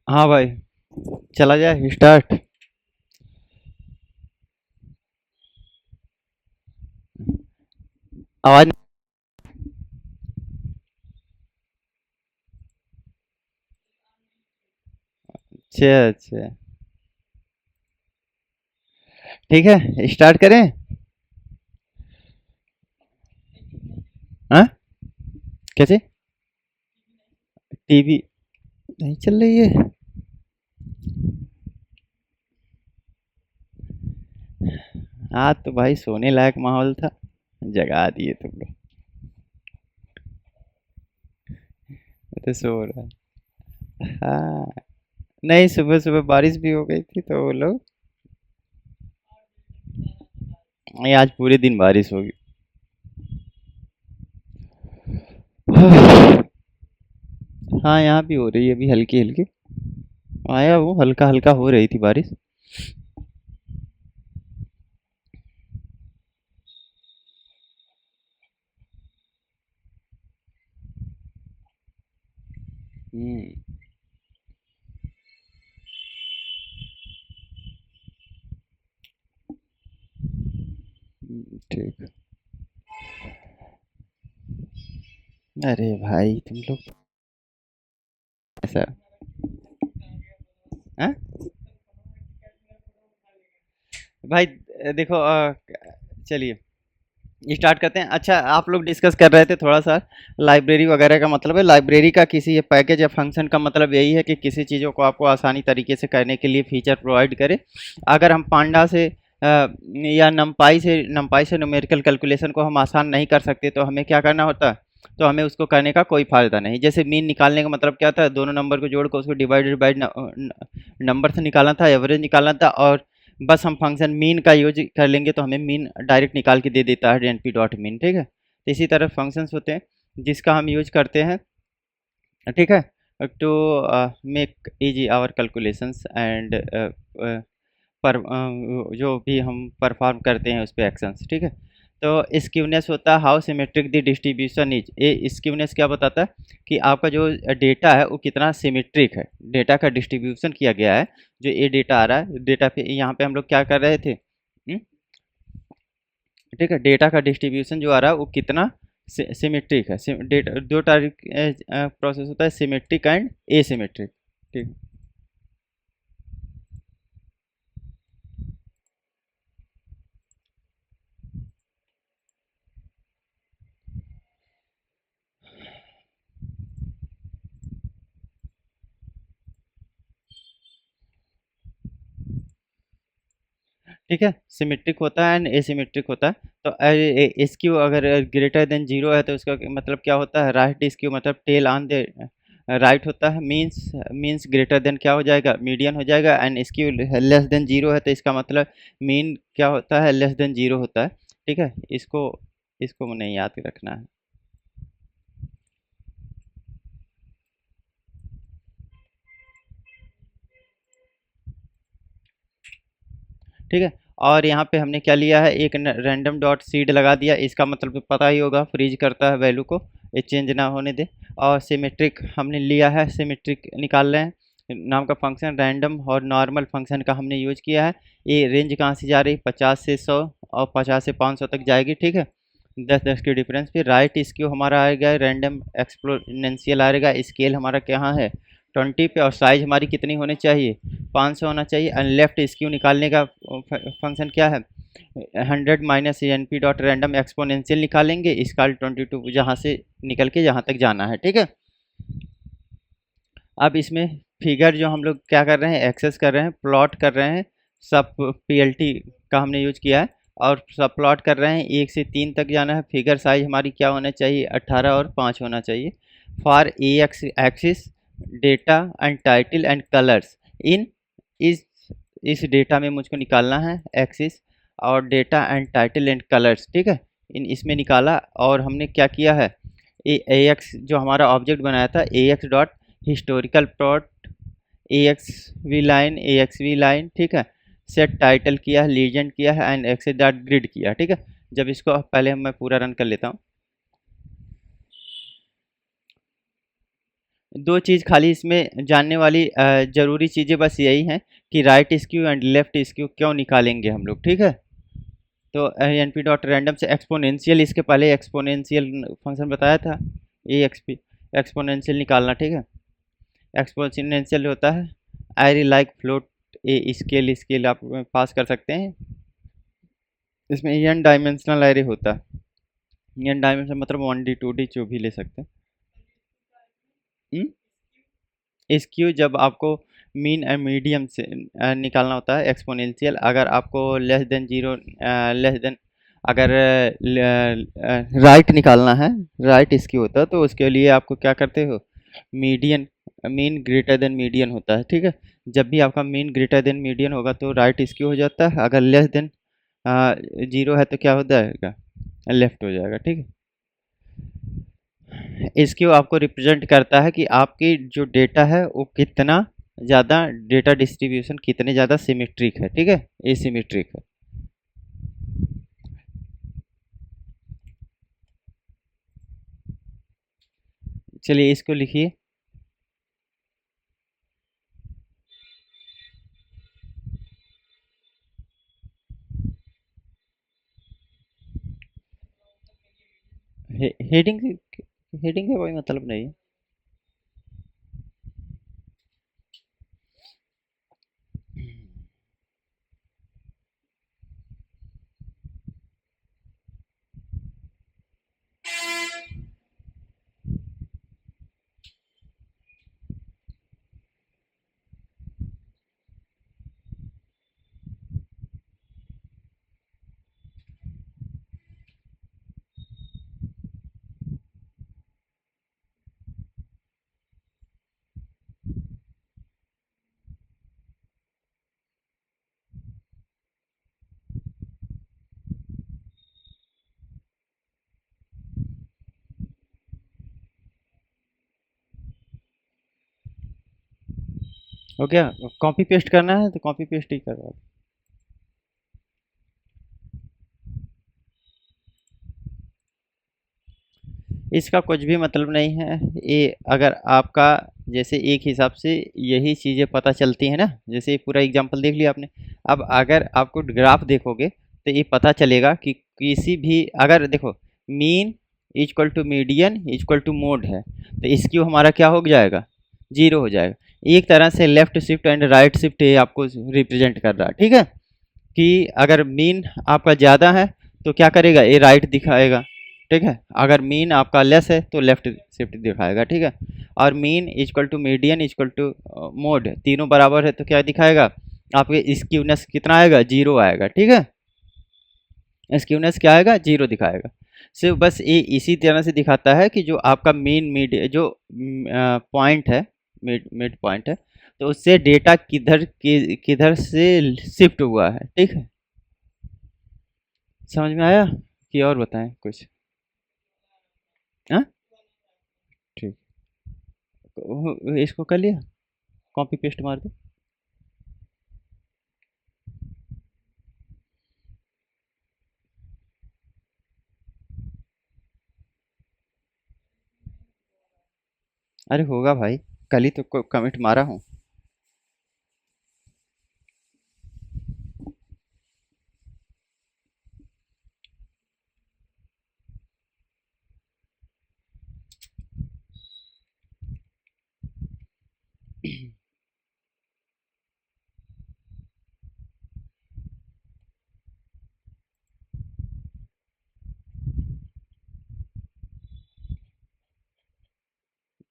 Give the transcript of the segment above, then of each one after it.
हाँ भाई, चला जाए स्टार्ट। आवाज। अच्छा अच्छा। ठीक है, स्टार्ट करें। हाँ, कैसे? टीवी नहीं चल रही है? हाँ तो भाई, सोने लायक माहौल था, जगा दिए तुम लोग। मैं तो सो रहा। हाँ। नहीं, सुबह सुबह बारिश भी हो गई थी तो वो लोग। नहीं, आज पूरे दिन बारिश होगी। हाँ, यहाँ भी हो रही है अभी हल्की हल्की। आया वो हल्का हल्का हो रही थी बारिश। हम्म। ठीक। अरे भाई तुम लोग ऐसा। हाँ? भाई देखो, चलिए स्टार्ट करते हैं। अच्छा, आप लोग डिस्कस कर रहे थे थोड़ा सा लाइब्रेरी वगैरह का। मतलब है लाइब्रेरी का किसी पैकेज या फंक्शन का मतलब यही है कि किसी चीज़ों को आपको आसानी तरीके से करने के लिए फीचर प्रोवाइड करे। अगर हम पांडा से या नमपाई से न्यूमेरिकल कैलकुलेशन को हम आसान नहीं कर सकते तो हमें क्या करना होता? तो हमें उसको करने का कोई फ़ायदा नहीं। जैसे मीन निकालने का मतलब क्या था? दोनों नंबर को जोड़ कर उसको डिवाइडेड बाई नंबर से निकालना था, एवरेज निकालना था। और बस हम फंक्शन मीन का यूज कर लेंगे तो हमें मीन डायरेक्ट निकाल के दे देता है एन पी डॉट मीन। ठीक है, तो इसी तरह फंक्शंस होते हैं जिसका हम यूज करते हैं। ठीक है, to make easy our calculations and पर जो भी हम परफॉर्म करते हैं उस पे एक्शंस। ठीक है, तो स्क्यूनेस होता है how symmetric the distribution is. ये स्क्यूनेस क्या बताता है कि आपका जो डेटा है वो कितना सिमेट्रिक है, डेटा का डिस्ट्रीब्यूशन किया गया है। जो ये डेटा आ रहा है, डेटा पे यहाँ पे हम लोग क्या कर रहे थे? ठीक है, डेटा का डिस्ट्रीब्यूशन जो आ रहा है वो कितना सिमेट्रिक है। डेटा दो टाइप प्रोसेस होता है, सिमेट्रिक एंड एसिमेट्रिक। ठीक। ठीक है, सिमेट्रिक होता है एंड एसिमेट्रिक होता है। तो स्क्यू अगर ग्रेटर देन जीरो है तो उसका मतलब क्या होता है? राइट स्क्यू मतलब टेल ऑन द राइट होता है। मीन्स ग्रेटर देन क्या हो जाएगा? मीडियन हो जाएगा। And skew less than zero है तो इसका मतलब मीन क्या होता है? लेस देन जीरो होता है। ठीक है, इसको इसको नहीं याद रखना है। ठीक है, और यहाँ पे हमने क्या लिया है? एक रैंडम डॉट सीड लगा दिया। इसका मतलब तो पता ही होगा, फ्रीज करता है वैल्यू को, ये चेंज ना होने दे। और सिमेट्रिक हमने लिया है, सिमेट्रिक निकाल रहे हैं। नाम का फंक्शन रैंडम और नॉर्मल फंक्शन का हमने यूज किया है। ये रेंज कहाँ से जा रही? 50 से 100 और 50 से 500 तक जाएगी। ठीक है, 10 10 के डिफरेंस पे। राइट इसक्यू हमारा आएगा रैंडम एक्सपोनेंशियल आएगा। स्केल हमारा क्या है? 20 पे। और साइज हमारी कितनी होनी चाहिए? 500 होना चाहिए। एंड लेफ्ट स्क्यू निकालने का फंक्शन क्या है? 100 minus N P dot random exponential निकालेंगे इसका 22 जहाँ से निकल के जहाँ तक जाना है। ठीक है, अब इसमें फिगर जो हम लोग क्या कर रहे हैं? एक्सेस कर रहे हैं, प्लॉट कर रहे हैं। सब पीएलटी का हमने यूज किया है। और सब प्लॉट कर रहे हैं, 1 से 3 तक जाना है। फिगर साइज हमारी क्या होना चाहिए? 18 और 5 होना चाहिए। For a x axis data and title and colours इन इस इस डेटा में मुझको निकालना है एक्सिस और data and title and colours. ठीक है, इन इसमें निकाला। और हमने क्या किया है? ए एक्स जो हमारा ऑब्जेक्ट बनाया था, ए एक्स डॉट हिस्टोरिकल प्लॉट, ए एक्स वी लाइन, ए एक्स वी लाइन। ठीक है, सेट टाइटल किया है, लीजेंड किया है एंड एक्स डॉट ग्रिड किया। ठीक है, जब इसको पहले मैं पूरा रन कर लेता हूँ। दो चीज़ खाली इसमें जानने वाली ज़रूरी चीज़ें बस यही हैं कि right skew and left skew क्यों निकालेंगे हम लोग, ठीक है। तो एन पी डॉट रैंडम से एक्सपोनेंशियल, इसके पहले एक्सपोनेंशियल फंक्शन बताया था, ए एक्सपी एक्सपोनेंशियल निकालना, ठीक है। एक्सपोनेंशियल होता है I like float a scale, scale आप पास कर सकते हैं। इसमें एन डायमेंशनल एरे होता है, एन डायमेंशन मतलब 1D 2D जो भी ले सकते हैं। स्क्यू जब आपको मीन एंड मीडियम से निकालना होता है, एक्सपोनेंशियल अगर आपको less than zero, less than अगर राइट निकालना है, राइट स्क्यू होता है, तो उसके लिए आपको क्या करते हो, median, mean greater than median होता है, ठीक है। जब भी आपका मीन ग्रेटर देन मीडियन होगा तो राइट स्क्यू हो जाता है, अगर लेस देन जीरो है तो क्या हो जाएगा, लेफ्ट हो जाएगा, ठीक है। इसक्यू आपको रिप्रेजेंट करता है कि आपकी जो डेटा है वो कितना ज़्यादा, डेटा डिस्ट्रीब्यूशन कितने ज़्यादा सिमेट्रिक है, ठीक है, एसिमेट्रिक है। चलिए इसको लिखिए। हेडिंग, हेडिंग का कोई मतलब नहीं है। हो गया, कॉपी पेस्ट करना है तो कॉपी पेस्ट ही करवा दो। इसका कुछ भी मतलब नहीं है ये, अगर आपका जैसे एक हिसाब से यही चीज़ें पता चलती हैं ना, जैसे ये पूरा एग्जांपल देख लिया आपने। अब अगर आपको ग्राफ देखोगे तो ये पता चलेगा कि किसी भी, अगर देखो mean equal to median equal to mode है, तो इसकी हमारा क्या हो जाएगा, जीरो हो जाएगा। एक तरह से left shift and right shift ये आपको रिप्रेजेंट कर रहा है, ठीक है। कि अगर मीन आपका ज़्यादा है तो क्या करेगा, ये राइट दिखाएगा, ठीक है। अगर मीन आपका लेस है तो लेफ्ट शिफ्ट दिखाएगा, ठीक है। और mean equal to median equal to mode तीनों बराबर है तो क्या दिखाएगा, आपके स्क्यूनेस कितना आएगा, जीरो आएगा, ठीक है। स्क्यूनेस क्या आएगा, जीरो दिखाएगा। सिर्फ बस ये इसी तरह से दिखाता है कि जो आपका मेन मिड जो पॉइंट है, मिड पॉइंट है, तो उससे डेटा किधर किधर से शिफ्ट हुआ है, ठीक है। समझ में आया कि और बताएं कुछ। हाँ ठीक, इसको कर लिया, कॉपी पेस्ट मार दो। अरे होगा भाई, कल ही तो कमिट मारा हूँ।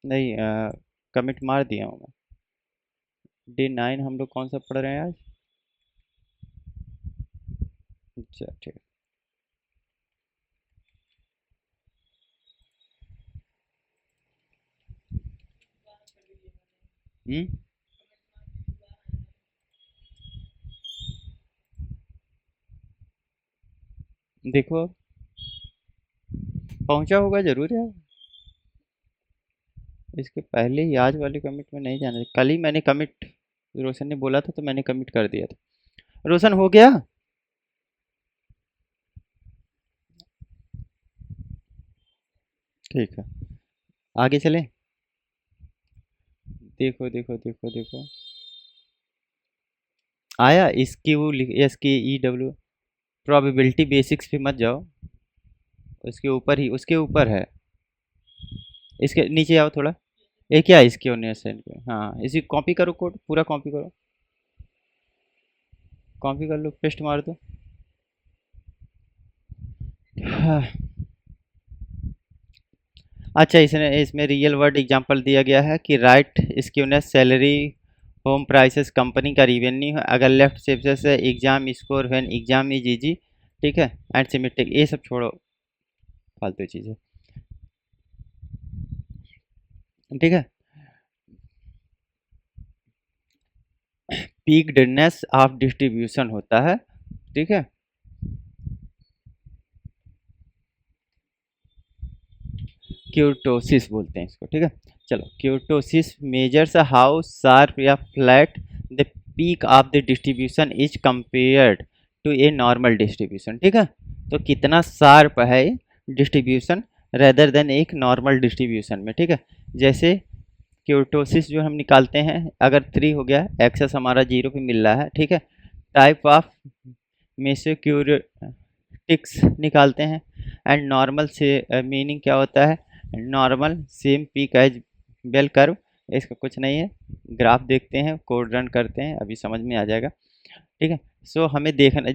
नहीं, कमिट मार दिया हूँ मैं। D9 हम लोग कौन सा पढ़ रहे हैं आज। अच्छा ठीक। हम्म, देखो पहुंचा होगा जरूर यार। इसके पहले ही आज वाले कमिट में नहीं जाना, कल ही मैंने कमिट, रोशन ने बोला था तो मैंने कमिट कर दिया था। रोशन हो गया। ठीक है, आगे चलें। देखो देखो देखो देखो, आया इसकी वो एस के ई डब्ल्यू। प्रोबेबिलिटी बेसिक्स पे मत जाओ, उसके ऊपर ही, उसके ऊपर है, इसके नीचे आओ थोड़ा। ये क्या है इसके ओनर साइड पे, हाँ इसी कॉपी करो, कोड पूरा कॉपी करो, कॉपी कर लो, पेस्ट मार दो। हाँ, अच्छा इसने इसमें रियल वर्ड एग्जांपल दिया गया है कि right skewness salary home prices company का रिवेन्यू है, अगर लेफ्ट सेप्सिस है exam score when exam is easy, ठीक है, एंड सिमेट्रिक, ये सब छोड़ो फालतू चीज़ें, ठीक है। पीक्डनेस ऑफ डिस्ट्रीब्यूशन होता है, ठीक है, क्यूटोसिस बोलते हैं इसको, ठीक है। चलो, क्यूटोसिस मेजर्स हाउ शार्प या flat the peak of the distribution is compared to a normal distribution, ठीक है। तो कितना शार्प है डिस्ट्रीब्यूशन रेदर देन एक नॉर्मल डिस्ट्रीब्यूशन में, ठीक है। जैसे क्यूटोसिस जो हम निकालते हैं, अगर 3 हो गया, एक्सेस हमारा 0 पे मिल रहा है, ठीक है। टाइप ऑफ मेसोक्यूटिक्स निकालते हैं, एंड नॉर्मल से मीनिंग क्या होता है, normal same peak as bell curve, इसका कुछ नहीं है। ग्राफ देखते हैं, कोड रन करते हैं, अभी समझ में आ जाएगा, ठीक है। सो हमें देखना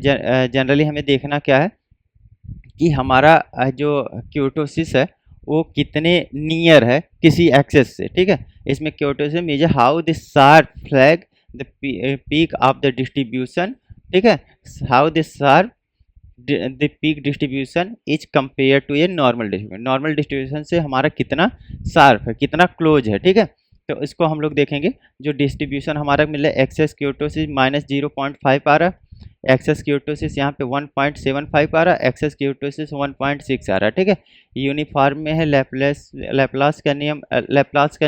जनरली हमें देखना क्या है कि हमारा जो क्यूटोसिस है वो कितने नियर है किसी एक्सेस से, ठीक है। इसमें kurtosis measures how the sharp flat the peak of the distribution, ठीक है, how the sharp the peak distribution is compare to a normal distribution, normal distribution से हमारा कितना शार्प है, कितना क्लोज है, ठीक है। तो इसको हम लोग देखेंगे, जो डिस्ट्रीब्यूशन हमारा मिला एक्सेस क्यूटोसिस -0.5 आ रहा है, एक्सेस क्यूटोसिस यहाँ पे 1.75 आ रहा है, एक्सेस क्यूटोसिस 1.6 आ रहा है, ठीक है। यूनिफॉर्म में है, लेप्लास का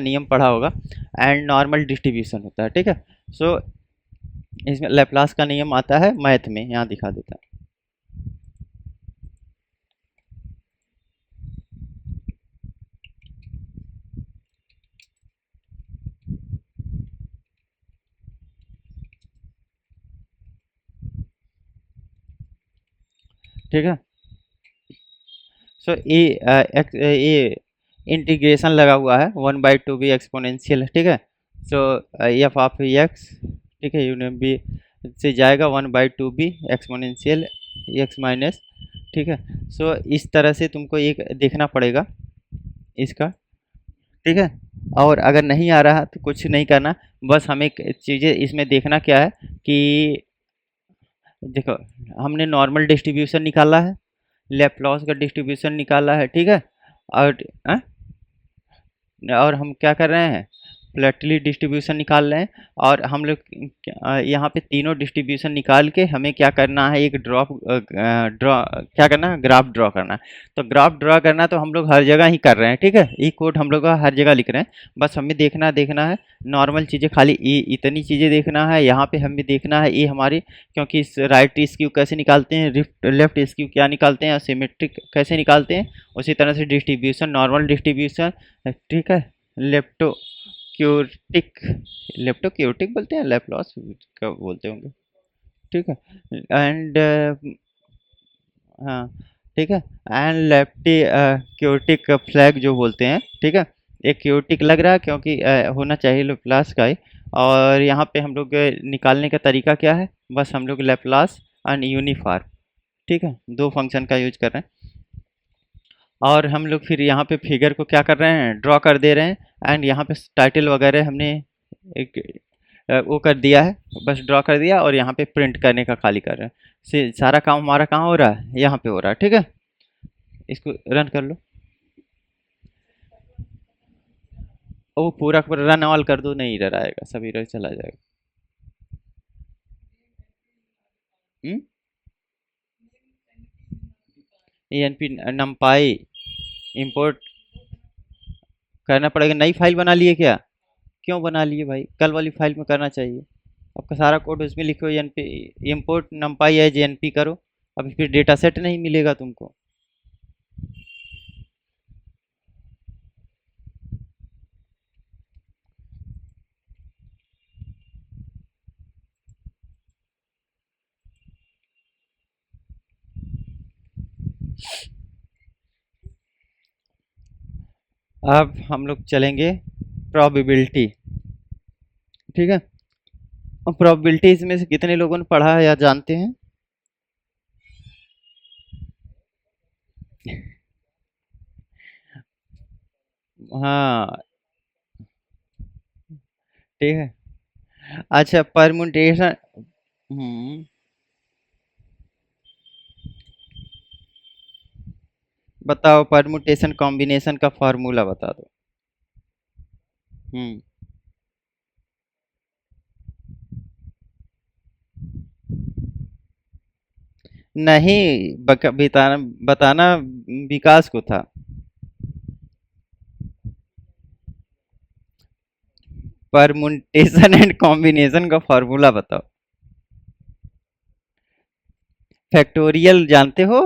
नियम पढ़ा होगा, एंड नॉर्मल डिस्ट्रीब्यूशन होता है, ठीक है। सो इसमें लेप्लास का नियम आता है मैथ में, यहाँ दिखा देता है, ठीक है। सो ये इंटीग्रेशन लगा हुआ है, 1/2 बी एक्सपोनेंशियल, ठीक है। सो एफ ऑफ एक्स, ठीक है, यूनियन बी से जाएगा 1/2 बी एक्सपोनेंशियल एक्स माइनस, ठीक है। सो इस तरह से तुमको एक देखना पड़ेगा इसका, ठीक है। और अगर नहीं आ रहा तो कुछ नहीं करना, बस हमें चीज़ें इसमें देखना क्या है कि देखो, हमने नॉर्मल डिस्ट्रीब्यूशन निकाला है, लेप्लास का डिस्ट्रीब्यूशन निकाला है, ठीक है। और अ? और हम क्या कर रहे हैं, फ्लैटली डिस्ट्रीब्यूशन निकाल रहे हैं, और हम लोग यहाँ पे तीनों डिस्ट्रीब्यूशन निकाल के हमें क्या करना है, एक ड्रॉ क्या करना है, ग्राफ ड्रॉ करना है। तो ग्राफ ड्रॉ करना तो हम लोग हर जगह ही कर रहे हैं, ठीक है, ये कोड हम लोग हर जगह लिख रहे हैं, बस हमें देखना है नॉर्मल चीज़ें, खाली इतनी चीज़ें देखना है, यहाँ पे हमें देखना है ये हमारी, क्योंकि इस राइट स्क्यू कैसे निकालते हैं, लेफ्ट स्क्यू क्या निकालते हैं, और सिमेट्रिक कैसे निकालते हैं, उसी तरह से डिस्ट्रीब्यूशन, नॉर्मल डिस्ट्रीब्यूशन, ठीक है। लेप्टो क्यूटिक, लेप्टोक्यूटिक बोलते हैं, लेप्लॉस क्या बोलते होंगे, ठीक है। एंड हाँ, ठीक है, एंड लेप्टी क्यूटिक फ्लैग जो बोलते हैं, ठीक है। एक क्यूटिक लग रहा है क्योंकि होना चाहिए लेप्लास का ही, और यहाँ पे हम लोग निकालने का तरीका क्या है, बस हम लोग लेप्लास एंड यूनिफॉर्म, ठीक है, दो फंक्शन का यूज कर रहे हैं, और हम लोग फिर यहाँ पे फिगर को क्या कर रहे हैं, ड्रॉ कर दे रहे हैं, एंड यहाँ पे टाइटल वगैरह हमने एक वो कर दिया है, बस ड्रॉ कर दिया, और यहाँ पे प्रिंट करने का खाली कर रहे हैं, से सारा काम हमारा कहाँ हो रहा है, यहाँ पे हो रहा है, ठीक है। इसको रन कर लो, और वो पूरा पूरा रन ऑल कर दो, नहीं इधर आएगा, सब इधर चला जाएगा। एन पी नमपाई इंपोर्ट करना पड़ेगा, नई फाइल बना लिए क्या, क्यों बना लिए भाई, कल वाली फाइल में करना चाहिए, आपका सारा कोड उसमें लिखो, N P import numpy as N P करो, अब फिर डेटा सेट नहीं मिलेगा तुमको। अब हम लोग चलेंगे प्रोबेबिलिटी। ठीक है, और प्रोबेबिलिटी इसमें से कितने लोगों ने पढ़ा है या जानते हैं? हाँ, ठीक है। अच्छा, परमुटेशन। हम्म, बताओ, परमुटेशन कॉम्बिनेशन का फॉर्मूला बता दो। हम्म। नहीं, बताना बताना विकास को था। परमुटेशन एंड कॉम्बिनेशन का फॉर्मूला बताओ। फैक्टोरियल जानते हो?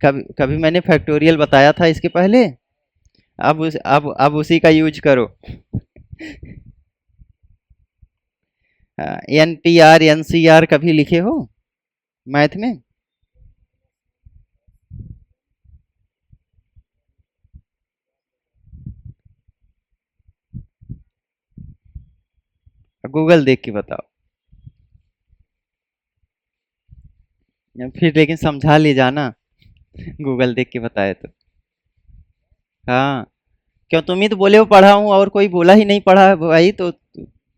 कभी कभी मैंने फैक्टोरियल बताया था इसके पहले। अब उसी का यूज करो। NPR NCR कभी लिखे हो मैथ में? गूगल देख के बताओ। फिर लेकिन समझा ले जाना, गूगल देख के बताए तो। हाँ, क्यों तुम ही तो बोले हो पढ़ा हूँ, और कोई बोला ही नहीं पढ़ा है भाई, तो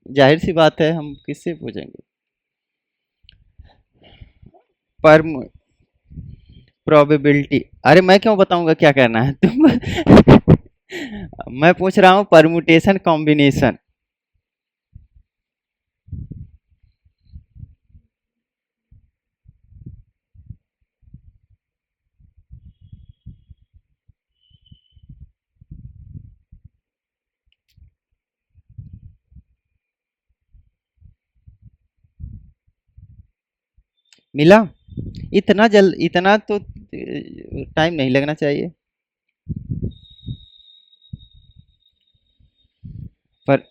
जाहिर सी बात है हम किससे पूछेंगे। पर प्रोबेबिलिटी, अरे मैं क्यों बताऊंगा क्या करना है तुम। मैं पूछ रहा हूँ परमुटेशन कॉम्बिनेशन। मिला? इतना तो टाइम नहीं लगना चाहिए। पर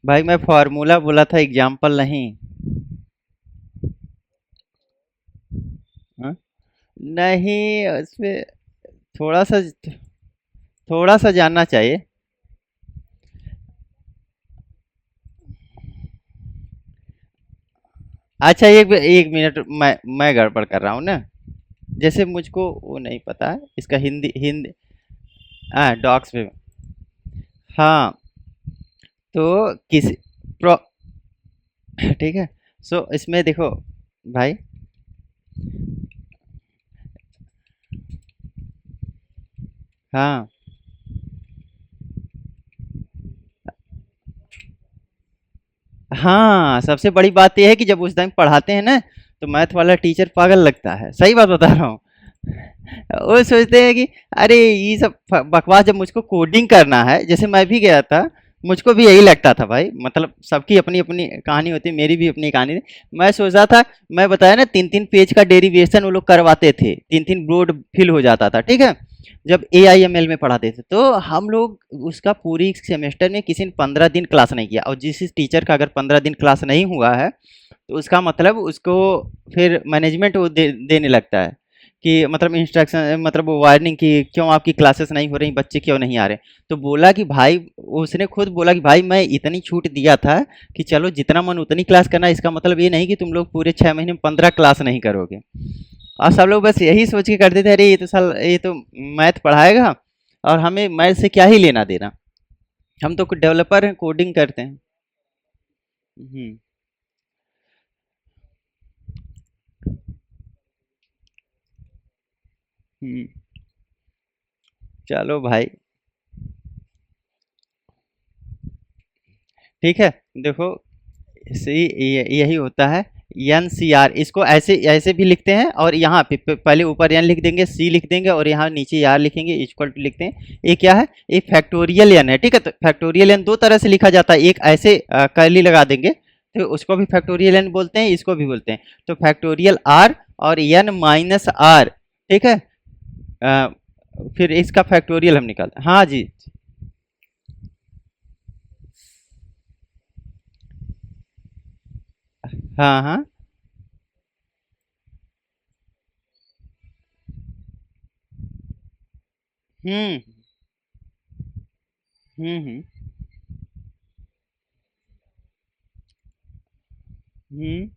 भाई मैं फॉर्मूला बोला था, एग्जाम्पल नहीं। हाँ? नहीं, उसमें थोड़ा सा थोड़ा सा जानना चाहिए। अच्छा, एक मिनट, मैं गड़बड़ कर रहा हूँ ना। जैसे मुझको वो नहीं पता है इसका हिंदी हिंदी। हाँ, डॉग्स पे। हाँ, तो किसी प्रो ठीक है। सो इसमें देखो भाई। हाँ, हाँ, सबसे बड़ी बात ये है कि जब उस टाइम पढ़ाते हैं ना, तो मैथ वाला टीचर पागल लगता है, सही बात बता रहा हूँ। वो सोचते हैं कि अरे ये सब बकवास, जब मुझको कोडिंग करना है, जैसे मैं भी गया था, मुझको भी यही लगता था भाई, मतलब सबकी अपनी अपनी कहानी होती है, मेरी भी अपनी कहानी थी। मैं सोचा था, मैं बताया ना, 3-3 पेज का डेरिवेशन वो लोग करवाते थे, 3-3 बोर्ड फिल हो जाता था, ठीक है। जब AIML में पढ़ाते थे, तो हम लोग उसका पूरी सेमेस्टर में किसी ने 15 दिन क्लास नहीं किया, और जिस टीचर का अगर 15 दिन क्लास नहीं हुआ है, तो उसका मतलब उसको फिर मैनेजमेंट वो देने लगता है कि मतलब इंस्ट्रक्शन, मतलब वो वार्निंग की, क्यों आपकी क्लासेस नहीं हो रही, बच्चे क्यों नहीं आ रहे। तो बोला कि भाई, उसने खुद बोला कि भाई मैं इतनी छूट दिया था कि चलो जितना मन उतनी क्लास करना, इसका मतलब ये नहीं कि तुम लोग पूरे 6 महीने में 15 क्लास नहीं करोगे। और सब लोग बस यही सोच के करते थे, अरे ये तो मैथ पढ़ाएगा, और हमें मैथ से क्या ही लेना देना, हम तो डेवलपर हैं, कोडिंग करते हैं। हम्म। हम्म। चलो भाई, ठीक है। देखो, सही, यही होता है। NCR, इसको ऐसे ऐसे भी लिखते हैं, और यहाँ पे पहले ऊपर n लिख देंगे, C लिख देंगे, और यहाँ नीचे R लिखेंगे, इक्वल टू लिखते हैं। ये क्या है? ये फैक्टोरियल n है, ठीक है। तो फैक्टोरियल n दो तरह से लिखा जाता है, एक ऐसे कर्ली लगा देंगे, तो उसको भी फैक्टोरियल n बोलते हैं, इसको भी बोलते हैं। तो फैक्टोरियल R और n-R, ठीक है। अ, फिर इसका फैक्टोरियल हम निकालते हैं, हाँ जी। हाँ हाँ। हम्म हम्म। हम्म।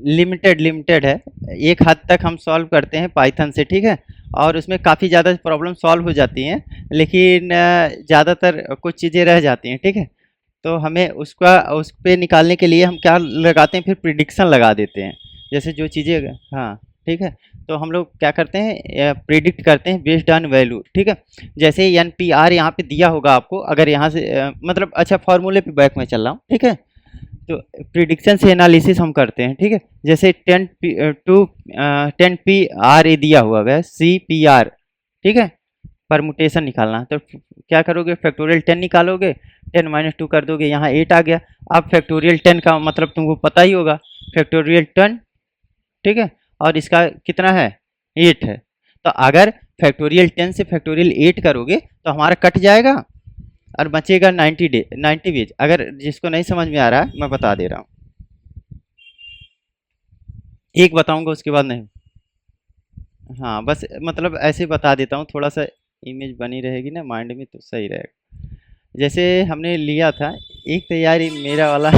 लिमिटेड लिमिटेड है। एक हद तक हम सॉल्व करते हैं पाइथन से, ठीक है। और उसमें काफ़ी ज़्यादा प्रॉब्लम सॉल्व हो जाती हैं, लेकिन ज़्यादातर कुछ चीज़ें रह जाती हैं, ठीक है। तो हमें उसका उस पे निकालने के लिए हम क्या लगाते हैं, फिर प्रिडिक्शन लगा देते हैं। जैसे जो चीज़ें, हाँ, ठीक है। तो हम लोग क्या करते हैं, प्रिडिक्ट करते हैं बेस्ड ऑन वैल्यू, ठीक है। जैसे एन पी आर यहाँ पे दिया होगा आपको, अगर यहाँ से मतलब अच्छा फॉर्मूले पे बैक में चल रहा हूँ, ठीक है। तो प्रिडिक्शन से एनालिसिस हम करते हैं, ठीक है। जैसे टेन पी आर ए दिया हुआ है, सी पी आर, ठीक है। परमुटेशन निकालना है, तो क्या करोगे, फैक्टोरियल 10 निकालोगे, 10 - 2 कर दोगे, यहाँ 8 आ गया। अब फैक्टोरियल 10 का मतलब तुमको पता ही होगा, फैक्टोरियल 10, ठीक है। और इसका कितना है, 8 है। तो अगर फैक्टोरियल 10 से फैक्टोरियल 8 करोगे तो हमारा कट जाएगा और बचेगा 90 वेज। अगर जिसको नहीं समझ में आ रहा है मैं बता दे रहा हूँ, एक बताऊंगा उसके बाद नहीं। हाँ, बस मतलब ऐसे बता देता हूँ, थोड़ा सा इमेज बनी रहेगी ना माइंड में तो सही रहेगा। जैसे हमने लिया था, एक तो यार ये मेरा वाला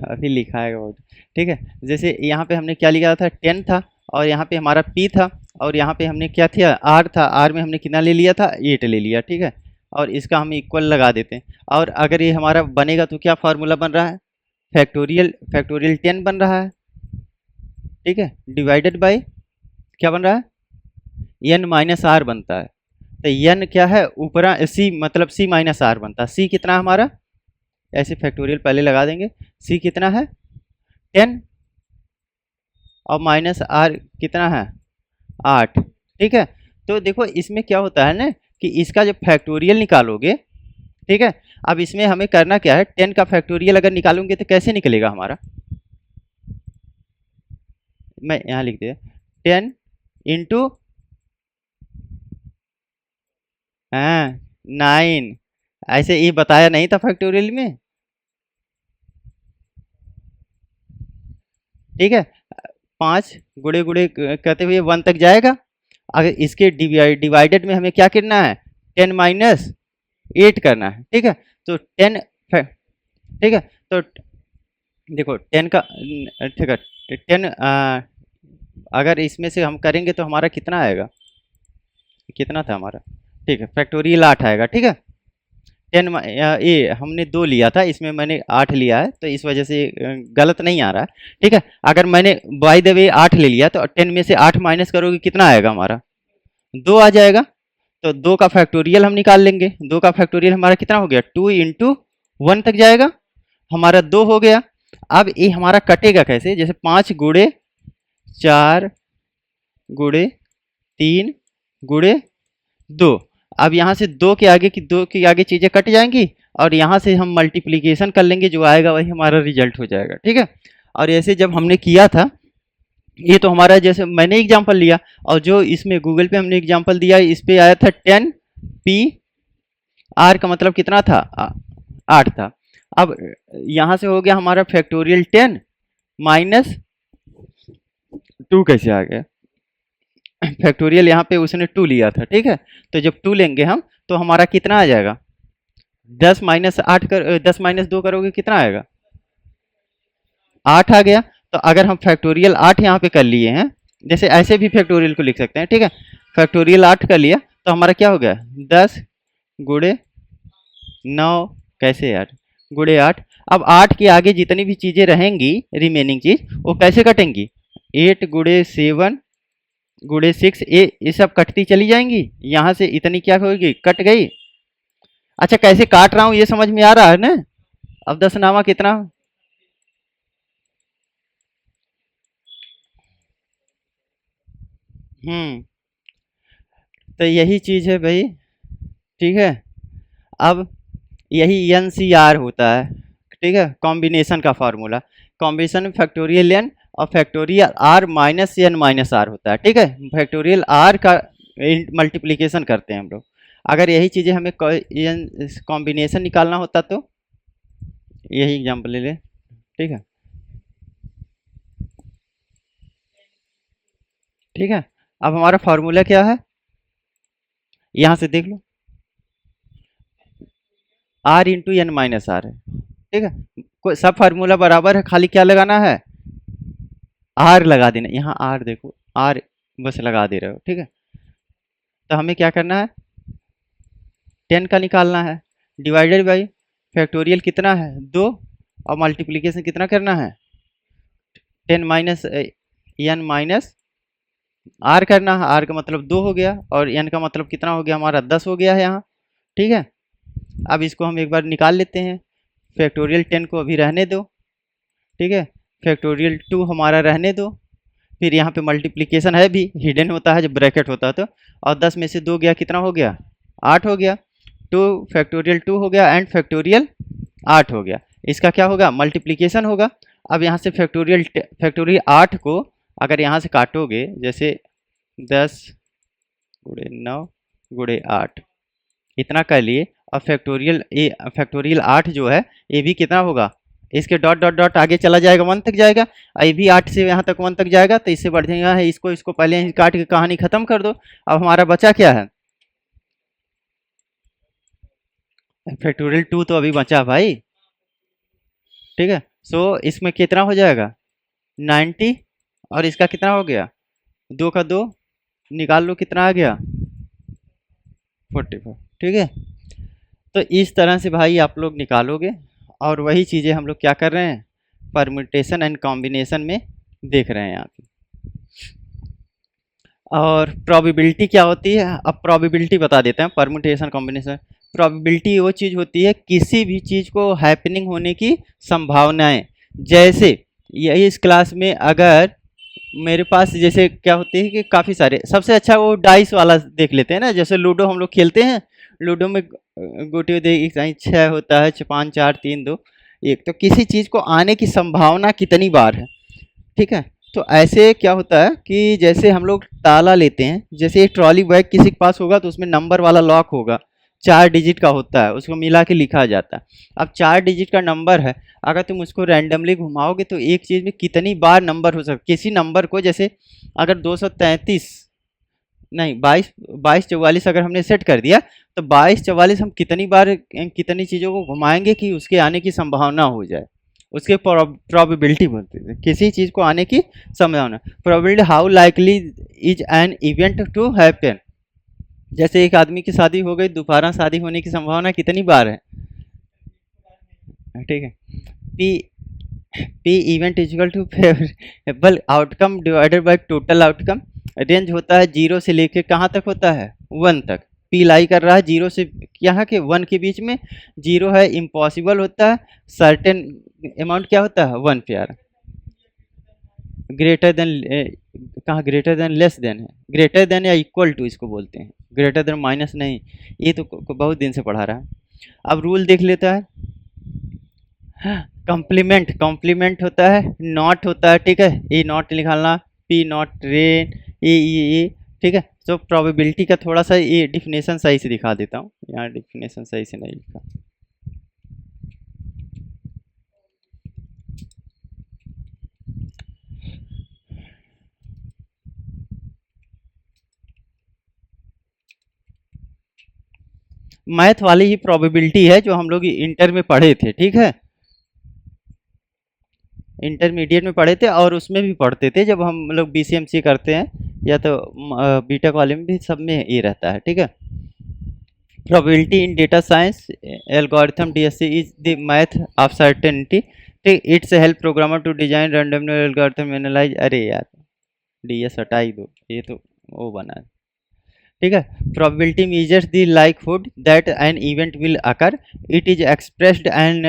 अभी लिखा है बहुत, ठीक है। जैसे यहाँ पे हमने क्या लिया था, 10 था, और यहाँ पे हमारा पी था, और यहाँ पे हमने क्या था, आर था। आर में हमने कितना ले लिया था, 8 ले लिया, ठीक है। और इसका हम इक्वल लगा देते हैं। और अगर ये हमारा बनेगा तो क्या फार्मूला बन रहा है, फैक्टोरियल फैक्टोरियल 10 बन रहा है, ठीक है। डिवाइडेड बाय क्या बन रहा है, एन माइनस आर बनता है। तो एन क्या है, ऊपरा सी, मतलब सी माइनस आर बनता है। सी कितना है हमारा, ऐसे फैक्टोरियल पहले लगा देंगे। सी कितना है, 10, और माइनस आर कितना है, 8, ठीक है। तो देखो इसमें क्या होता है ना, कि इसका जब फैक्टोरियल निकालोगे, ठीक है। अब इसमें हमें करना क्या है, 10 का फैक्टोरियल अगर निकालोगे तो कैसे निकलेगा हमारा, मैं यहाँ लिख दिया, 10 × हाँ 9। ऐसे ये बताया नहीं था फैक्टोरियल में, ठीक है। 5 गुड़े गुड़े करते हुए 1 तक जाएगा। अगर इसके डिवाइडेड में हमें क्या करना है, 10 - 8 करना है, ठीक है। तो 10, ठीक है। तो देखो 10 का, ठीक है, 10, अगर इसमें से हम करेंगे तो हमारा कितना आएगा, कितना था हमारा, ठीक है, फैक्टोरियल 8 आएगा, ठीक है। 10 ये हमने 2 लिया था, इसमें मैंने 8 लिया है, तो इस वजह से गलत नहीं आ रहा है, ठीक है। अगर मैंने बाय द वे 8 ले लिया तो 10 में से 8 माइनस करोगे कितना आएगा हमारा, 2 आ जाएगा। तो 2 का फैक्टोरियल हम निकाल लेंगे। 2 का फैक्टोरियल हमारा कितना हो गया, 2 × 1 तक जाएगा, हमारा 2 हो गया। अब ये हमारा कटेगा कैसे, जैसे 5 गुड़े 4 गुड़े 3 गुड़े 2। अब यहाँ से 2 के आगे चीज़ें कट जाएंगी, और यहाँ से हम मल्टीप्लिकेशन कर लेंगे, जो आएगा वही हमारा रिजल्ट हो जाएगा, ठीक है। और ऐसे जब हमने किया था, ये तो हमारा जैसे मैंने एग्जांपल लिया, और जो इसमें गूगल पे हमने एग्जांपल दिया, इस पे आया था 10 पी आर का मतलब कितना था, 8 था। अब यहाँ से हो गया हमारा फैक्टोरियल 10 - 2 कैसे आ गया, फैक्टोरियल यहाँ पे उसने 2 लिया था, ठीक है। तो जब 2 लेंगे हम तो हमारा कितना आ जाएगा, 10 - 2 करोगे कितना आएगा, 8 आ गया। तो अगर हम फैक्टोरियल 8 यहाँ पे कर लिए हैं, जैसे ऐसे भी फैक्टोरियल को लिख सकते हैं, ठीक है। फैक्टोरियल 8 कर लिया तो हमारा क्या हो गया, 10 × 9, कैसे यार, × 8। अब 8 के आगे जितनी भी चीज़ें रहेंगी, रिमेनिंग चीज़, वो कैसे कटेंगी, 8 × 7 × 6, ये सब कटती चली जाएंगी। यहाँ से इतनी क्या होगी, कट गई। अच्छा कैसे काट रहा हूँ ये समझ में आ रहा है ना, अब दसनामा कितना, हम्म। तो यही चीज़ है भाई, ठीक है। अब यही एन सी आर होता है, ठीक है, कॉम्बिनेशन का फार्मूला। कॉम्बिनेशन फैक्टोरियल एन और factorial R minus N minus R होता है, ठीक है। फैक्टोरियल आर का मल्टीप्लिकेशन करते हैं हम लोग। अगर यही चीज़ें हमें कॉम्बिनेशन निकालना होता तो यही एग्जांपल ले ले, ठीक है। ठीक है, अब हमारा फार्मूला क्या है, यहाँ से देख लो, r into n minus r है, ठीक है। कोई सब फार्मूला बराबर है, खाली क्या लगाना है, आर लगा देना, यहाँ आर देखो, आर बस लगा दे रहे हो, ठीक है। तो हमें क्या करना है, 10 का निकालना है, डिवाइडेड बाई फैक्टोरियल कितना है 2, और मल्टीप्लिकेशन कितना करना है 10 माइनस एन माइनस आर करना है, आर का मतलब 2 हो गया, और एन का मतलब कितना हो गया हमारा 10 हो गया है यहाँ, ठीक है। अब इसको हम एक बार निकाल लेते हैं, फैक्टोरियल 10 को अभी रहने दो, ठीक है, फैक्टोरियल 2 हमारा रहने दो, फिर यहाँ पे मल्टीप्लिकेशन है भी, हिडन होता है जब ब्रैकेट होता है तो, और 10 में से 2 गया कितना हो गया 8 हो गया, 2 फैक्टोरियल 2 हो गया एंड फैक्टोरियल 8 हो गया, इसका क्या होगा मल्टीप्लिकेशन होगा। अब यहाँ से फैक्टोरियल 8 को अगर यहाँ से काटोगे, जैसे 10 गुणे 9 गुणे 8 इतना कर लिए, और फैक्टोरियल 8 जो है ये भी कितना होगा, इसके डॉट डॉट डॉट आगे चला जाएगा 1 तक जाएगा, ये भी 8 से यहाँ तक 1 तक जाएगा, तो इससे बढ़िया है इसको पहले ही काट के कहानी खत्म कर दो। अब हमारा बचा क्या है, फैक्टोरियल 2 तो अभी बचा भाई, ठीक है। सो इसमें कितना हो जाएगा 90, और इसका कितना हो गया 2 का 2 निकाल लो कितना आ गया 44, ठीक है। तो इस तरह से भाई आप लोग निकालोगे, और वही चीज़ें हम लोग क्या कर रहे हैं परम्यूटेशन एंड कॉम्बिनेशन में देख रहे हैं यहाँ पे। और प्रोबेबिलिटी क्या होती है, अब प्रोबेबिलिटी बता देते हैं, परम्यूटेशन कॉम्बिनेशन। प्रोबेबिलिटी वो चीज़ होती है किसी भी चीज़ को हैपनिंग होने की संभावनाएं, जैसे यही इस क्लास में अगर मेरे पास जैसे क्या होती है कि काफ़ी सारे, सबसे अच्छा वो डाइस वाला देख लेते हैं ना, जैसे लूडो हम लोग खेलते हैं, लूडो में गोटी देख 6 होता है, 5 4 3 2 1, तो किसी चीज़ को आने की संभावना कितनी बार है, ठीक है। तो ऐसे क्या होता है कि जैसे हम लोग ताला लेते हैं, जैसे एक ट्रॉली बैग किसी के पास होगा तो उसमें नंबर वाला लॉक होगा, 4 डिजिट का होता है, उसको मिला के लिखा जाता है। अब 4 डिजिट का नंबर है, अगर तुम उसको रैंडमली घुमाओगे तो एक चीज़ में कितनी बार नंबर हो सकता, किसी नंबर को जैसे अगर 233 नहीं 22 अगर हमने सेट कर दिया, तो 22 हम कितनी बार कितनी चीज़ों को घुमाएंगे कि उसके आने की संभावना हो जाए, उसके प्रोबेबिलिटी बोलते हैं, किसी चीज़ को आने की संभावना। Probability how likely is an event to happen, जैसे एक आदमी की शादी हो गई, दोबारा शादी होने की संभावना कितनी बार है, ठीक है। P P event equal to favourable outcome divided by total outcome, range होता है 0 से लेके कहाँ तक होता है 1 तक, पी लाई कर रहा है 0 से यहाँ के 1 के बीच में, 0 है इम्पॉसिबल होता है, सर्टेन अमाउंट क्या होता है 1 प्यार, ग्रेटर देन कहाँ ग्रेटर देन लेस देन है, ग्रेटर देन या इक्वल टू इसको बोलते हैं, ग्रेटर देन माइनस नहीं, ये तो बहुत दिन से पढ़ा रहा है। अब रूल देख लेता है, कॉम्प्लीमेंट होता है, नॉट होता है, ठीक है, ए नॉट निकालना, पी नॉट रेन ए, ठीक है। तो प्रोबेबिलिटी का थोड़ा सा ये डिफिनेशन सही से दिखा देता हूँ, यहाँ डिफिनेशन सही से नहीं लिखा, मैथ वाली ही प्रोबेबिलिटी है जो हम लोग इंटर में पढ़े थे, ठीक है, इंटरमीडिएट में पढ़े थे, और उसमें भी पढ़ते थे जब हम लोग BCMC करते हैं, या तो बीटेक वाले में भी, सब में ये रहता है, ठीक है। Probability in data science algorithm DSC is the math of certainty, ठीक, it's help programmer to design random algorithm analyse, अरे यार DS हटा ही दो, ये तो वो बना है, ठीक है। Probability measures the likelihood that an event will occur, it is expressed and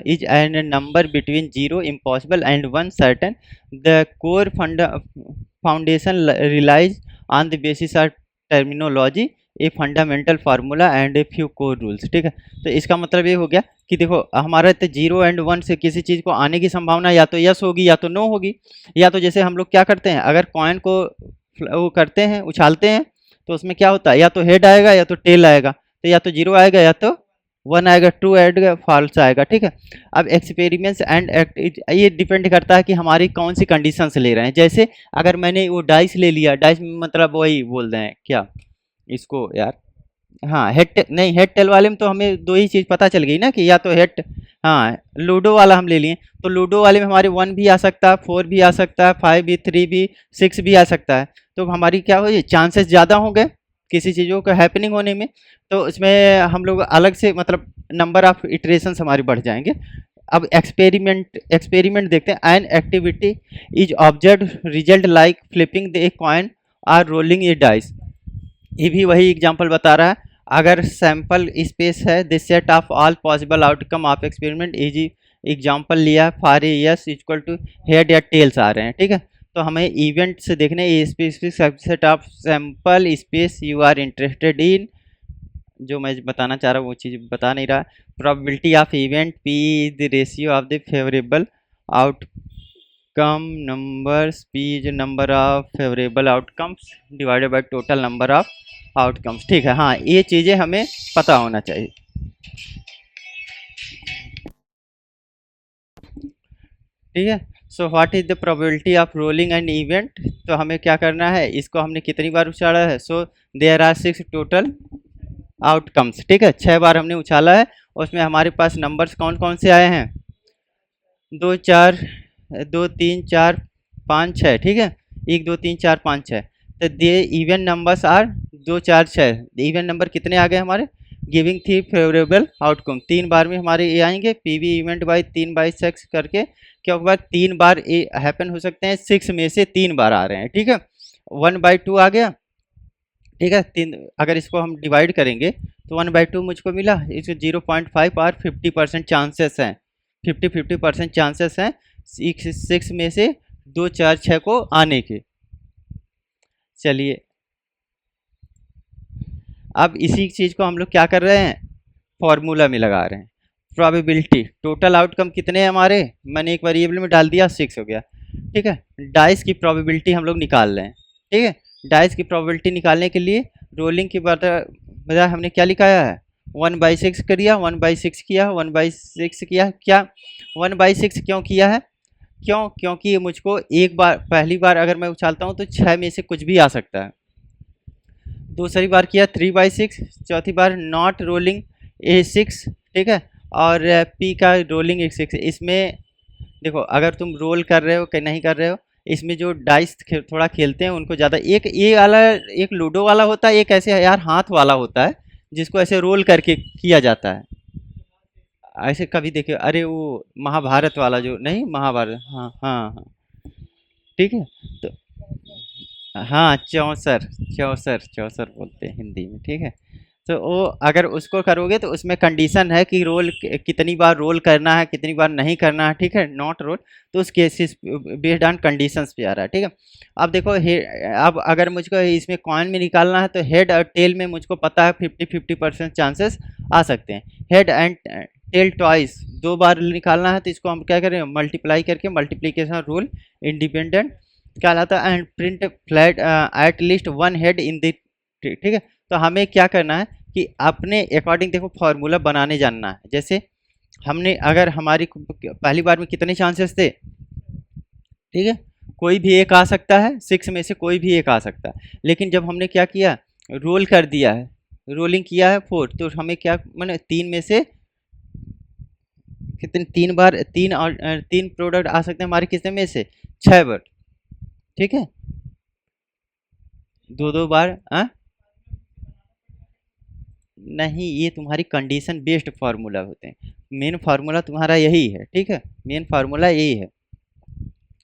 is an number between 0 impossible and 1 certain, the core foundation relies on the basis of terminology, a fundamental formula and a few core rules, ठीक है। तो इसका मतलब ये हो गया कि देखो हमारा तो 0 एंड 1 से किसी चीज़ को आने की संभावना या तो यस होगी या तो नो होगी, या तो जैसे हम लोग क्या करते हैं, अगर कॉइन को वो करते हैं उछालते हैं तो उसमें क्या होता है, या तो हेड आएगा या तो टेल आएगा, तो या तो जीरो आएगा या तो वन आएगा, ट्रू आएगा फॉल्स आएगा, ठीक है। अब एक्सपेरिमेंट्स एंड एक्ट, ये डिपेंड करता है कि हमारी कौन सी कंडीशंस ले रहे हैं। जैसे अगर मैंने वो डाइस ले लिया, डाइस मतलब वही बोल रहे हैं क्या इसको यार, हाँ हेड नहीं, हेड टेल वाले में तो हमें दो ही चीज़ पता चल गई ना कि या तो हेड, हाँ लूडो वाला हम ले लिए, तो लूडो वाले में हमारे वन भी आ सकता है, फोर भी आ सकता है, फाइव भी, थ्री भी, सिक्स भी आ सकता है। तो हमारी क्या हो, चांसेस ज़्यादा होंगे किसी चीज़ों का हैपनिंग होने में, तो इसमें हम लोग अलग से मतलब नंबर ऑफ इटरेशंस हमारे बढ़ जाएंगे। अब एक्सपेरिमेंट देखते हैं। An activity is observe result like flipping the coin और रोलिंग ए डाइस। ये भी वही एग्जांपल बता रहा है। अगर सैंपल स्पेस है, the set of all possible outcome of experiment is example लिया for a yes equal to head या टेल्स आ रहे हैं, ठीक है। तो हमें इवेंट से देखने a specific subset of sample space you are interested in, जो मैं बताना चाह रहा हूँ वो चीज़ बता नहीं रहा। Probability of event P is the ratio of the favourable outcome numbers, P is number of favourable outcomes divided by total number of outcomes, ठीक है। हाँ ये चीज़ें हमें पता होना चाहिए, ठीक है। So what is the probability of rolling an event, तो हमें क्या करना है, इसको हमने कितनी बार उछाला है, so there are 6 total outcomes, ठीक है। 6 बार हमने उछाला है, उसमें हमारे पास नंबर्स कौन कौन से आए हैं, 2 4 2 3 4 5 6, ठीक है। 1 2 3 4 5 6, तो they even numbers are 2 4 6, even number कितने आ गए हमारे, गिविंग थी फेवरेबल आउटकम। 3 बार में हमारे ये आएंगे, पीवी इवेंट बाई 3 बाई 6 करके, क्योंकि 3 बार ये हैपन हो सकते हैं, 6 में से 3 बार आ रहे हैं, ठीक है। 1/2 आ गया, ठीक है। 3 अगर इसको हम डिवाइड करेंगे तो 1/2 मुझको मिला, इसको 0.5 और 50% चांसेस हैं, 50% चांसेस हैं 6 में से 2 4 6 को आने के। चलिए अब इसी चीज़ को हम लोग क्या कर रहे हैं, फॉर्मूला में लगा रहे हैं। प्रोबेबिलिटी टोटल आउटकम कितने हैं हमारे, मैंने एक वेरिएबल में डाल दिया, 6 हो गया, ठीक है। डाइस की प्रोबेबिलिटी हम लोग निकाल रहे हैं, ठीक है। डाइस की प्रोबेबिलिटी निकालने के लिए रोलिंग की बजाय हमने क्या लिखाया है, 1/6 किया, 1/6 किया, 1/6 किया, क्या 1/6 क्यों किया है, क्योंकि मुझको एक बार, पहली बार अगर मैं उछालता हूँ तो 6 में से कुछ भी आ सकता है, दूसरी बार किया 3/6, चौथी बार नॉट रोलिंग A6, ठीक है। और पी का रोलिंग A6, इसमें देखो अगर तुम रोल कर रहे हो कि नहीं कर रहे हो, इसमें जो डाइस थोड़ा खेलते हैं उनको ज़्यादा, एक ये वाला एक लूडो वाला होता है, एक ऐसे यार हाथ वाला होता है जिसको ऐसे रोल करके किया जाता है, ऐसे कभी देखे, अरे वो महाभारत वाला जो, नहीं महाभारत, हाँ हाँ हाँ, ठीक है। तो हाँ चौसर, चौसर चौसर बोलते हैं हिंदी में, ठीक है। तो वो अगर उसको करोगे तो उसमें कंडीशन है कि रोल कितनी बार रोल करना है, कितनी बार नहीं करना है, ठीक है, नॉट रोल, तो उस केसेस बेस्ड ऑन कंडीशंस पे आ रहा है, ठीक है। अब देखो अब अगर मुझको इसमें कॉइन में निकालना है तो हेड और टेल में मुझको पता है 50% चांसेस आ सकते हैं। हेड एंड टेल ट्वाइस 2 बार निकालना है, तो इसको हम क्या करें, मल्टीप्लाई करके, मल्टीप्लीकेशन रूल इंडिपेंडेंट कहलाता है, and print flat at least 1 head in the, ठीक है। तो हमें क्या करना है कि अपने अकॉर्डिंग देखो फॉर्मूला बनाने जानना है। जैसे हमने अगर हमारी पहली बार में कितने चांसेस थे, ठीक है, कोई भी एक आ सकता है, 6 में से कोई भी एक आ सकता है, लेकिन जब हमने क्या किया, रोल कर दिया है, रोलिंग किया है 4, तो हमें क्या मैंने 3 में से कितने, 3 बार, 3 और 3 प्रोडक्ट आ सकते हैं हमारे कितने में से, 6 बार, ठीक है, 2 बार नहीं, ये तुम्हारी कंडीशन बेस्ड फार्मूला होते हैं, मेन फार्मूला तुम्हारा यही है, ठीक है, मेन फार्मूला यही है।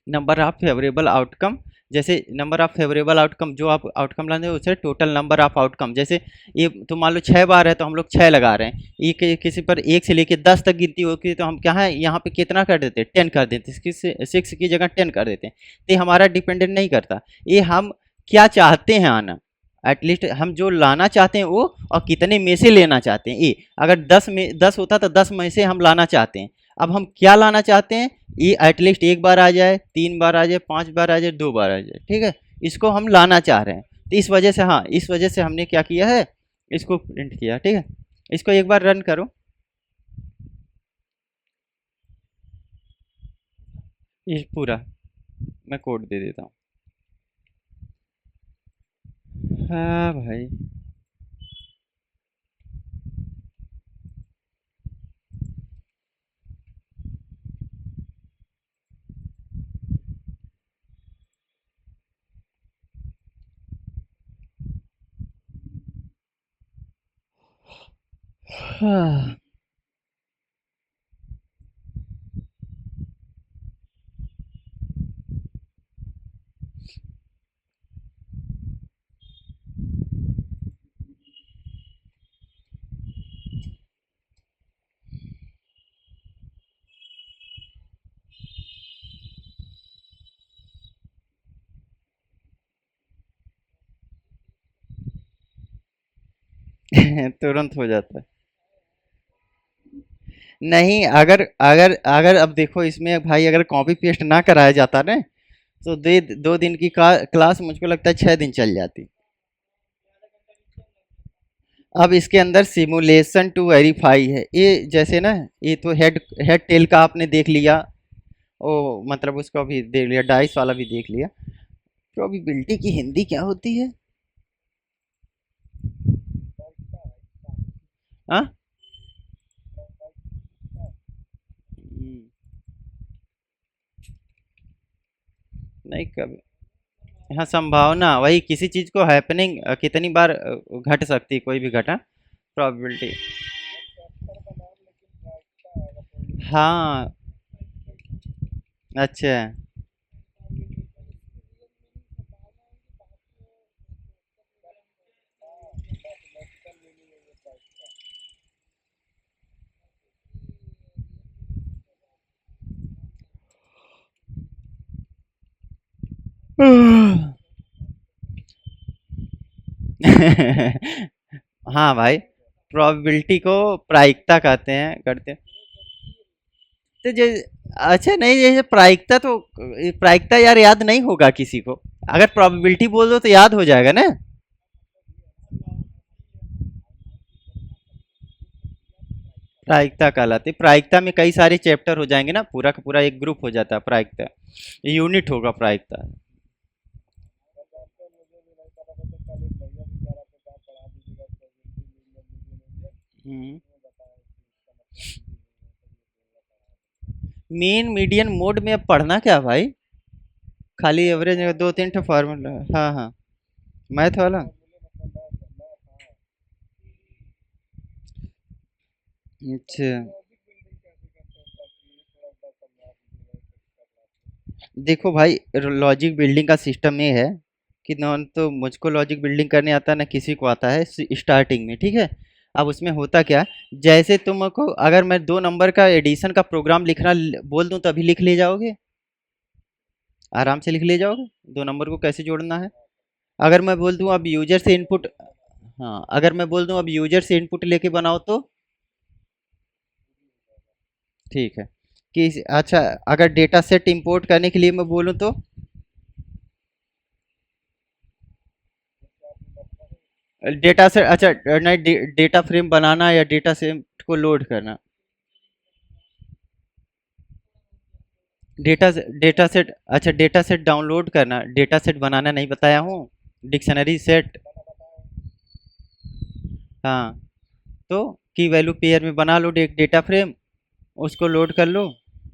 नंबर ऑफ फेवरेबल आउटकम, जैसे नंबर ऑफ फेवरेबल आउटकम जो आप आउटकम लाते हो उसे टोटल नंबर ऑफ आउटकम, जैसे ये तो मान लो 6 बार है तो हम लोग 6 लगा रहे हैं, ये किसी पर 1 से लेके 10 तक गिनती होगी तो हम क्या है यहाँ पे कितना कर देते हैं, 10 कर देते हैं, 6 की जगह 10 कर देते हैं। तो ये हमारा डिपेंडेंट नहीं करता, ये हम क्या चाहते हैं आना, एटलीस्ट हम जो लाना चाहते हैं वो, और कितने में से लेना चाहते हैं, ये अगर 10 होता तो 10 में से हम लाना चाहते हैं। अब हम क्या लाना चाहते हैं, ये एटलीस्ट 1 बार आ जाए, 3 बार आ जाए, 5 बार आ जाए, 2 बार आ जाए, ठीक है, इसको हम लाना चाह रहे हैं। तो इस वजह से, हाँ, इस वजह से हमने क्या किया है, इसको प्रिंट किया। ठीक है, इसको एक बार रन करो, ये पूरा मैं कोड दे देता हूँ। हाँ भाई। हाँ। तुरंत हो जाता है। नहीं, अगर अगर अगर अब देखो इसमें भाई, अगर कॉपी पेस्ट ना कराया जाता ना, तो 2 दिन की क्लास मुझको लगता है 6 दिन चल जाती। अब इसके अंदर सिमुलेशन टू वेरीफाई है, ये जैसे ना, ये तो हेड हेड टेल का आपने देख लिया, ओ मतलब उसको भी देख लिया, डाइस वाला भी देख लिया। प्रोबेबिलिटी की हिंदी क्या होती है? हाँ। हम्म, नहीं कभी। हाँ, संभावना, वही किसी चीज को हैपनिंग कितनी बार घट सकती है, कोई भी घटा, प्रोबेबिलिटी। हाँ। अच्छा। हाँ भाई, प्रोबेबिलिटी को प्रायिकता कहते हैं, करते हैं। तो जे अच्छा, नहीं, जैसे प्रायिकता तो, प्रायिकता यार याद नहीं होगा किसी को, अगर प्रोबेबिलिटी बोल दो तो याद हो जाएगा ना। प्रायिकता कहलाती, प्रायिकता में कई सारे चैप्टर हो जाएंगे ना, पूरा का पूरा एक ग्रुप हो जाता है प्रायिकता, यूनिट होगा प्रायिकता। हम्म। मीन मीडियन मोड में अब पढ़ना क्या भाई? खाली एवरेज 2-3 फार्मूला। हाँ हाँ। मैथ वाला। अच्छा। देखो भाई, लॉजिक बिल्डिंग का सिस्टम ये है कि नॉन तो मुझको लॉजिक बिल्डिंग करने आता ना किसी को आता है स्टार्टिंग में, ठीक है। अब उसमें होता क्या, जैसे तुमको अगर मैं 2 नंबर का एडिशन का प्रोग्राम लिखना बोल दूं तो अभी लिख ले जाओगे, आराम से लिख ले जाओगे 2 नंबर को कैसे जोड़ना है। अगर मैं बोल दूं अब यूजर से इनपुट, हाँ, अगर मैं बोल दूं अब यूजर से इनपुट लेके बनाओ तो, ठीक है। कि अच्छा, अगर डेटा सेट इंपोर्ट करने के लिए मैं बोलूं तो, डेटा सेट, अच्छा, नहीं, डेटा फ्रेम बनाना या डेटा सेट को लोड करना। डेटा डेटा सेट, अच्छा, डेटा सेट डाउनलोड करना, डेटा सेट बनाना नहीं बताया हूँ, डिक्शनरी सेट। हाँ, तो की वैल्यू पेयर में बना लो एक डेटा फ्रेम, उसको लोड कर लो।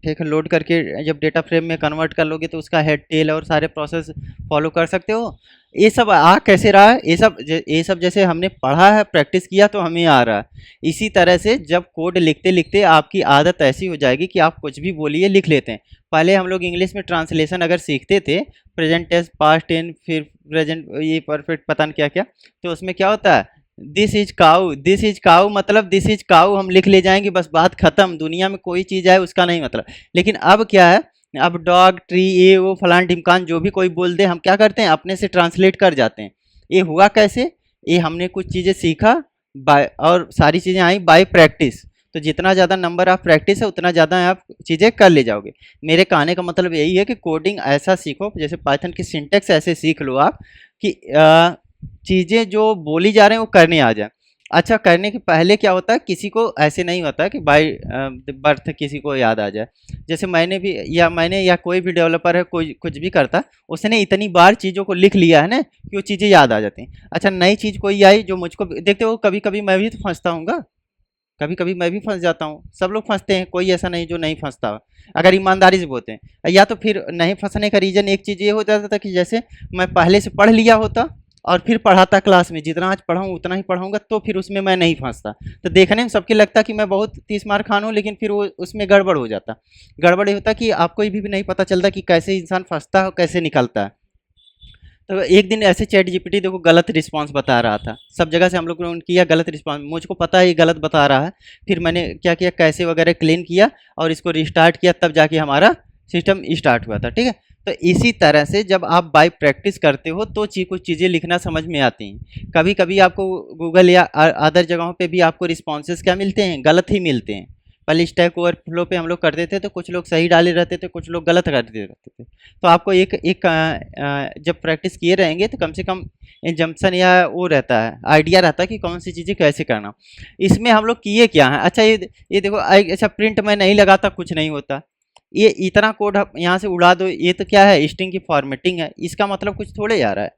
ठीक है, लोड करके जब डेटा फ्रेम में कन्वर्ट कर लोगे तो उसका हेड टेल और सारे प्रोसेस फॉलो कर सकते हो। ये सब आ कैसे रहा है, ये सब जैसे हमने पढ़ा है, प्रैक्टिस किया तो हमें आ रहा है। इसी तरह से जब कोड लिखते लिखते आपकी आदत ऐसी हो जाएगी कि आप कुछ भी बोलिए लिख लेते हैं। पहले हम लोग इंग्लिश में ट्रांसलेशन अगर सीखते थे, प्रेजेंट टेंस, पास्ट टेंस, फिर प्रेजेंट, ये परफेक्ट, पता नहीं क्या क्या, तो उसमें क्या होता है, दिस इज काऊ मतलब दिस इज काऊ हम लिख ले जाएंगे, बस बात खत्म, दुनिया में कोई चीज़ है उसका नहीं मतलब। लेकिन अब क्या है, अब डॉग, ट्री, ये वो फलान ढिमकान जो भी कोई बोल दे, हम क्या करते हैं, अपने से ट्रांसलेट कर जाते हैं। ये हुआ कैसे, ये हमने कुछ चीज़ें सीखा बाय, और सारी चीज़ें आई बाय प्रैक्टिस। तो जितना ज़्यादा नंबर ऑफ प्रैक्टिस है उतना ज़्यादा आप चीज़ें कर ले जाओगे। मेरे कहने का मतलब यही है कि कोडिंग ऐसा सीखो, जैसे पाइथन की सिंटेक्स ऐसे सीख लो आप कि चीज़ें जो बोली जा रहे हैं वो करने आ जाए। अच्छा, करने के पहले क्या होता है, किसी को ऐसे नहीं होता कि बाय बर्थ किसी को याद आ जाए। जैसे मैंने या कोई भी डेवलपर है, कोई कुछ भी करता है, उसने इतनी बार चीज़ों को लिख लिया है ना कि वो चीज़ें याद आ जाती हैं। अच्छा, नई चीज़ कोई आई जो मुझको देखते हो, कभी कभी मैं भी तो फंसता हूँ, कभी कभी मैं भी फंस जाता हूँ, सब लोग फंसते हैं, कोई ऐसा नहीं जो नहीं फंसता हो, अगर ईमानदारी से बोलते हैं। या तो फिर नहीं फंसने का रीज़न एक चीज़ ये हो जाता था कि जैसे मैं पहले से पढ़ लिया होता और फिर पढ़ाता क्लास में, जितना आज पढ़ाऊँ उतना ही पढ़ाऊँगा, तो फिर उसमें मैं नहीं फंसता। तो देखने में सबके लगता कि मैं बहुत 30 मार खान हूँ, लेकिन फिर वो उसमें गड़बड़ हो जाता। गड़बड़ ये होता कि आपको ये भी नहीं पता चलता कि कैसे इंसान फंसता है और कैसे निकलता है। तो एक दिन ऐसे चैट जीपीटी देखो गलत रिस्पांस बता रहा था, सब जगह से हम लोग ने किया गलत रिस्पांस, मुझको पता है ये गलत बता रहा है। फिर मैंने क्या किया, कैसे वगैरह क्लीन किया और इसको रिस्टार्ट किया, तब जाके हमारा सिस्टम स्टार्ट हुआ था। ठीक है, तो इसी तरह से जब आप बाय प्रैक्टिस करते हो तो कुछ चीज़ें लिखना समझ में आती हैं। कभी कभी आपको गूगल या अदर जगहों पे भी आपको रिस्पॉन्सेज क्या मिलते हैं, गलत ही मिलते हैं। पहले स्टैक ओवरफ्लो पे हम लोग करते थे तो कुछ लोग सही डाले रहते थे, कुछ लोग गलत करते रहते थे। तो आपको एक एक जब प्रैक्टिस किए रहेंगे तो कम से कम जंक्शन या वो रहता है, आइडिया रहता है कि कौन सी चीज़ें कैसे करना। इसमें हम लोग किए क्या है, अच्छा ये देखो, अच्छा प्रिंट मैं नहीं लगाता कुछ नहीं होता, ये इतना कोड यहाँ से उड़ा दो, ये तो क्या है, स्ट्रिंग की फॉर्मेटिंग है, इसका मतलब कुछ थोड़े आ रहा है।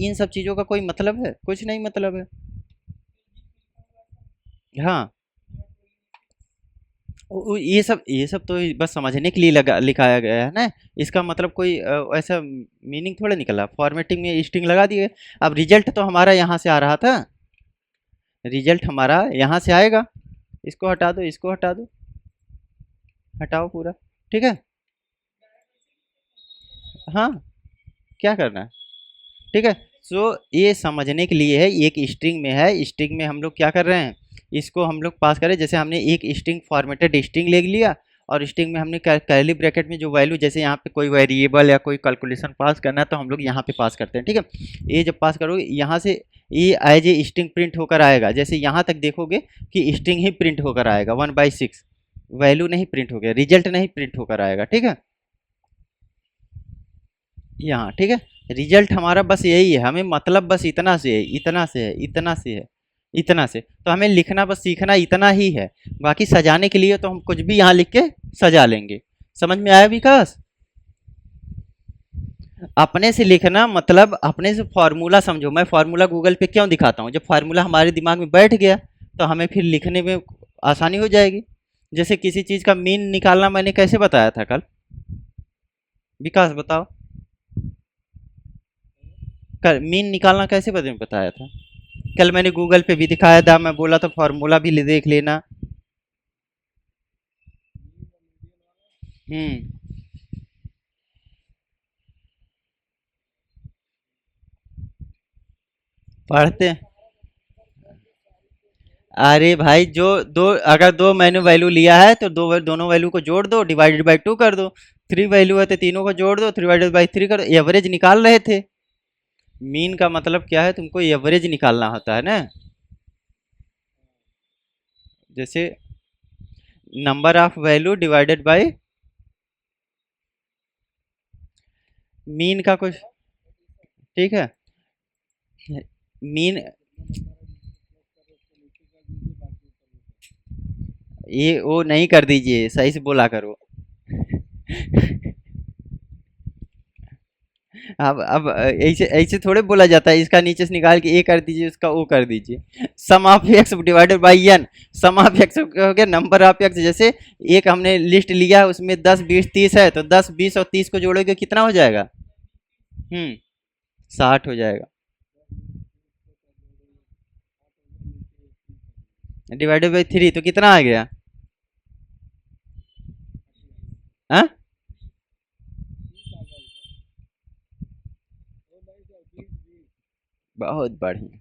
इन सब चीज़ों का कोई मतलब है, कुछ नहीं मतलब है। हाँ, ये सब तो बस समझने के लिए लगा लिखाया गया है ना। इसका मतलब कोई ऐसा मीनिंग थोड़ा निकला, फॉर्मेटिंग में स्ट्रिंग लगा दिए। अब रिजल्ट तो हमारा यहाँ से आ रहा था, रिजल्ट हमारा यहाँ से आएगा। इसको हटा दो, इसको हटा दो, हटाओ पूरा। ठीक है, हाँ, क्या करना है। ठीक है, सो ये समझने के लिए है, एक स्ट्रिंग में है, स्ट्रिंग में हम लोग क्या कर रहे हैं, इसको हम लोग पास करें। जैसे हमने एक स्ट्रिंग फॉर्मेटेड स्ट्रिंग ले लिया और स्ट्रिंग में हमने कर्ली ब्रैकेट में जो वैल्यू, जैसे यहाँ पे कोई वेरिएबल या कोई कैलकुलेशन पास करना है तो हम लोग यहाँ पे पास करते हैं। ठीक है, ये जब पास करोगे यहाँ से ये एज ए स्ट्रिंग प्रिंट होकर आएगा। जैसे यहाँ तक देखोगे कि स्ट्रिंग ही प्रिंट होकर आएगा, 1/6 वैल्यू नहीं प्रिंट हो गया, रिजल्ट नहीं प्रिंट होकर आएगा। ठीक है, यहाँ ठीक है, रिजल्ट हमारा बस यही है, हमें मतलब बस इतना से है, इतना से है, इतना से है, इतना से, तो हमें लिखना बस सीखना इतना ही है। बाकी सजाने के लिए तो हम कुछ भी यहाँ लिख के सजा लेंगे। समझ में आया विकास? अपने से लिखना मतलब अपने से फॉर्मूला समझो। मैं फॉर्मूला गूगल पे क्यों दिखाता हूँ, जब फार्मूला हमारे दिमाग में बैठ गया तो हमें फिर लिखने में आसानी हो जाएगी। जैसे किसी चीज़ का मीन निकालना मैंने कैसे बताया था कल, विकास बताओ, कल मीन निकालना कैसे बताया था? कल मैंने गूगल पे भी दिखाया था, मैं बोला था फॉर्मूला भी देख लेना। हम्म, पढ़ते हैं। अरे भाई, जो दो, अगर दो मैंने वैल्यू लिया है तो दोनों वैल्यू को जोड़ दो, डिवाइडेड बाई 2 कर दो। 3 वैल्यू है तो तीनों को जोड़ दो, 3/3 कर दो, एवरेज निकाल रहे थे। मीन का मतलब क्या है, तुमको एवरेज निकालना होता है ना। जैसे number of value divided by mean का कुछ, ठीक है, मीन, ये वो नहीं कर दीजिए, सही से बोला करो। अब ऐसे ऐसे थोड़े बोला जाता है, इसका नीचे से निकाल के ए कर दीजिए, उसका ओ कर दीजिए। Sum of x divided by n, sum of x हो गया नंबर ऑफ एक्स। जैसे एक हमने लिस्ट लिया, उसमें 10 20 30 है, तो 10 20 और 30 को जोड़ोगे कितना हो जाएगा? 60 हो जाएगा। डिवाइडेड बाई 3 तो कितना आ गया? हाँ, बहुत बढ़िया।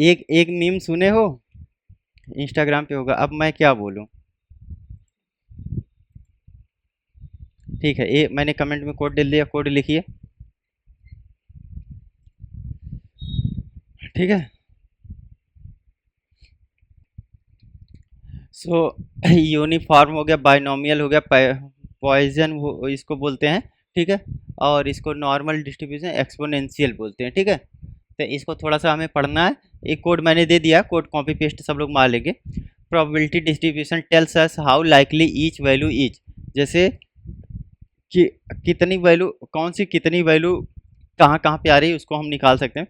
एक एक मीम सुने हो, इंस्टाग्राम पे होगा, अब मैं क्या बोलूं। ठीक है, ये मैंने कमेंट में कोड डाल दिया, कोड लिखिए। ठीक है, सो यूनिफॉर्म हो गया, बाइनोमियल हो गया, पॉइजन इसको बोलते हैं, ठीक है। और इसको नॉर्मल डिस्ट्रीब्यूशन एक्सपोनेंशियल बोलते हैं, ठीक है। तो इसको थोड़ा सा हमें पढ़ना है। एक कोड मैंने दे दिया, कोड कॉपी पेस्ट सब लोग मार लेंगे। Probability distribution tells us how likely each value is, जैसे कि कितनी वैल्यू, कौन सी कितनी वैल्यू कहाँ कहाँ पे आ रही है, उसको हम निकाल सकते हैं।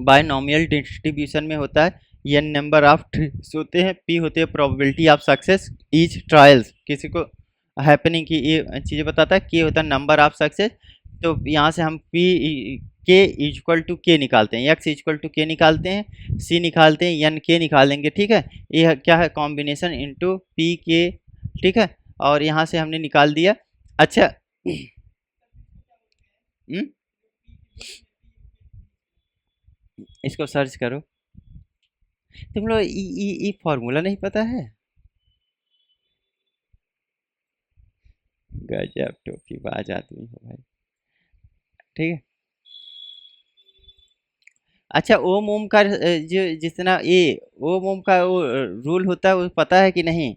बायनोमियल डिस्ट्रीब्यूशन में होता है एन नंबर ऑफ ट्रीज होते हैं, पी होते हैं probability of success each trials, किसी को हैपनिंग की ये चीज़ें बताता है। के होता है नंबर ऑफ सक्सेस, तो यहाँ से हम पी के इक्वल टू के निकालते हैं, एक्स इक्वल टू के निकालते हैं, सी निकालते हैं, एन के निकालेंगे, ठीक है। ये क्या है, कॉम्बिनेशन इनटू पी के, ठीक है। और यहाँ से हमने निकाल दिया। अच्छा। हम्म, इसको सर्च करो। तुम लोग ई ई ई फॉर्मूला नहीं पता है? गजब टोपी बाज आदमी हो भाई, ठीक है। अच्छा, ओम ओम का जो जितना ये ओम ओम का वो रूल होता है, वो पता है कि नहीं?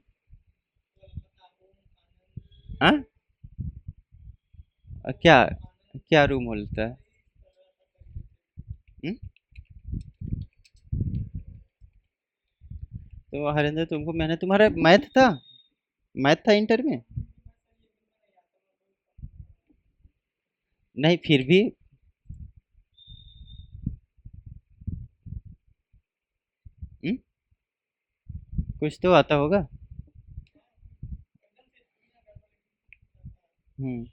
हाँ, क्या क्या रूम होता है? हम्म? तो हरिंदर तुमको, मैंने तुम्हारा मैथ था इंटर में। नहीं फिर भी हम्म, कुछ तो आता होगा। हम्म।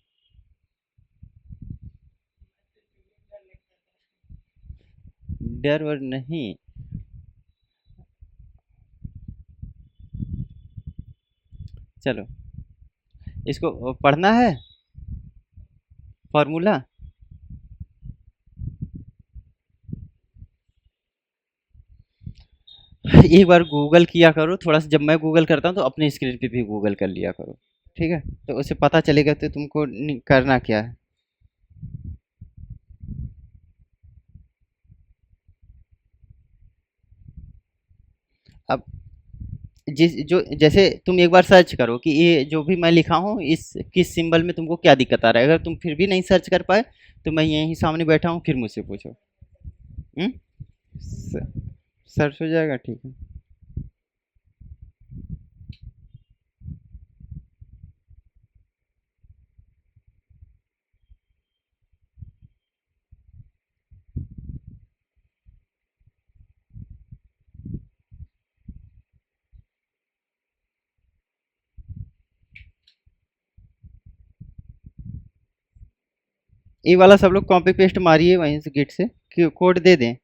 डर वर नहीं। चलो, इसको पढ़ना है फॉर्मूला। एक बार गूगल किया करो थोड़ा सा, जब मैं गूगल करता हूँ तो अपनी स्क्रीन पे भी गूगल कर लिया करो, ठीक है। तो उससे पता चलेगा तो तुमको करना क्या है। अब जिस जो जैसे तुम एक बार सर्च करो कि ये जो भी मैं लिखा हूँ इस किस सिंबल में तुमको क्या दिक्कत आ रहा है। अगर तुम फिर भी नहीं सर्च कर पाए तो मैं यहीं सामने बैठा हूँ, फिर मुझसे पूछो। हम्म, सर्च हो जाएगा, ठीक है। ये वाला सब लोग कॉपी पेस्ट मारिए वहीं से गिट से, कि कोड दे दें।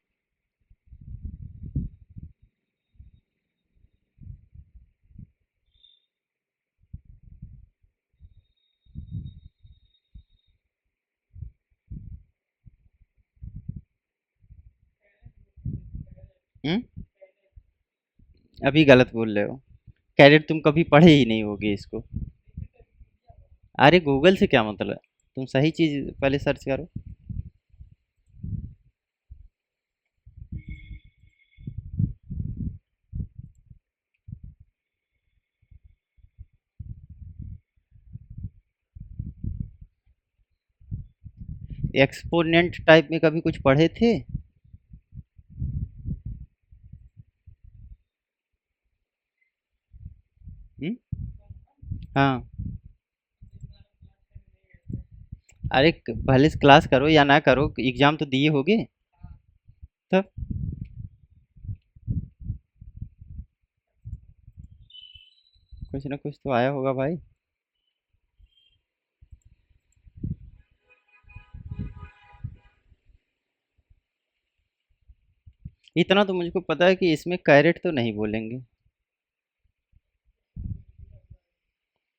हम्म, अभी गलत बोल रहे हो। कैरेट तुम कभी पढ़े ही नहीं होगे इसको। अरे गूगल से क्या मतलब, तुम सही चीज पहले सर्च करो। एक्सपोनेंट टाइप में कभी कुछ पढ़े थे? हम्म, हाँ। अरे भले से क्लास करो या ना करो, एग्जाम तो दिए होगे तब। कुछ ना कुछ तो आया होगा भाई। इतना तो मुझको पता है कि इसमें कैरेट तो नहीं बोलेंगे,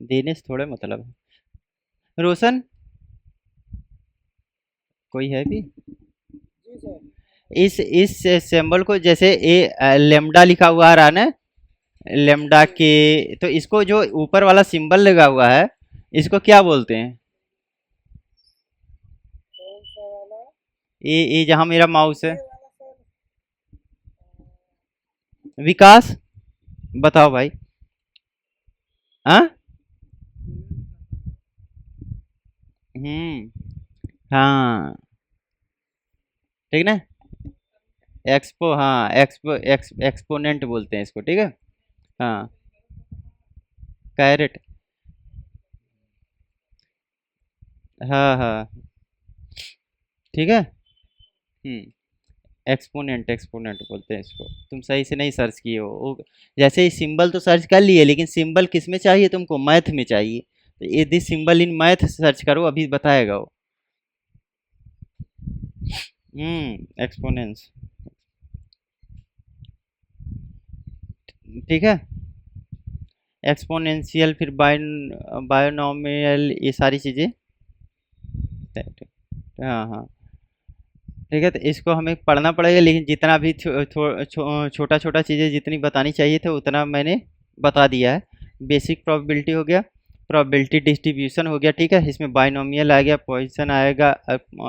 देने से थोड़ा मतलब है। रोशन, कोई है भी? इस सिंबल को, जैसे ए लेमडा लिखा हुआ आ रहा है ना, लेमडा के, तो इसको जो ऊपर वाला सिंबल लगा हुआ है, इसको क्या बोलते हैं? ये जहाँ मेरा माउस है। विकास। बताओ भाई। हाँ। हम्म। हाँ। ठीक ना। एक्सपो, हाँ एक्सपो, एक्सपोनेंट बोलते हैं इसको, ठीक है। हाँ। कैरेट। हाँ हाँ। ठीक है। एक्सपोनेंट, एक्सपोनेंट बोलते हैं इसको। तुम सही से नहीं सर्च किए हो जैसे ही सिंबल तो सर्च कर लिए, लेकिन सिंबल किस में चाहिए तुमको, मैथ में चाहिए। तो ये this symbol in math search करो, अभी बताएगा वो। एक्सपोनेंस। ठीक है। एक्सपोनेंशियल, फिर बायोनॉमियल, ये सारी चीज़ें। हाँ हाँ। ठीक है, तो इसको हमें पढ़ना पड़ेगा, लेकिन जितना भी छोटा छोटा चीज़ें जितनी बतानी चाहिए थे उतना मैंने बता दिया है। बेसिक प्रोबेबिलिटी हो गया, प्रोबेबिलिटी डिस्ट्रीब्यूशन हो गया, ठीक है। इसमें बाइनोमियल आ गया, पॉइसन आएगा।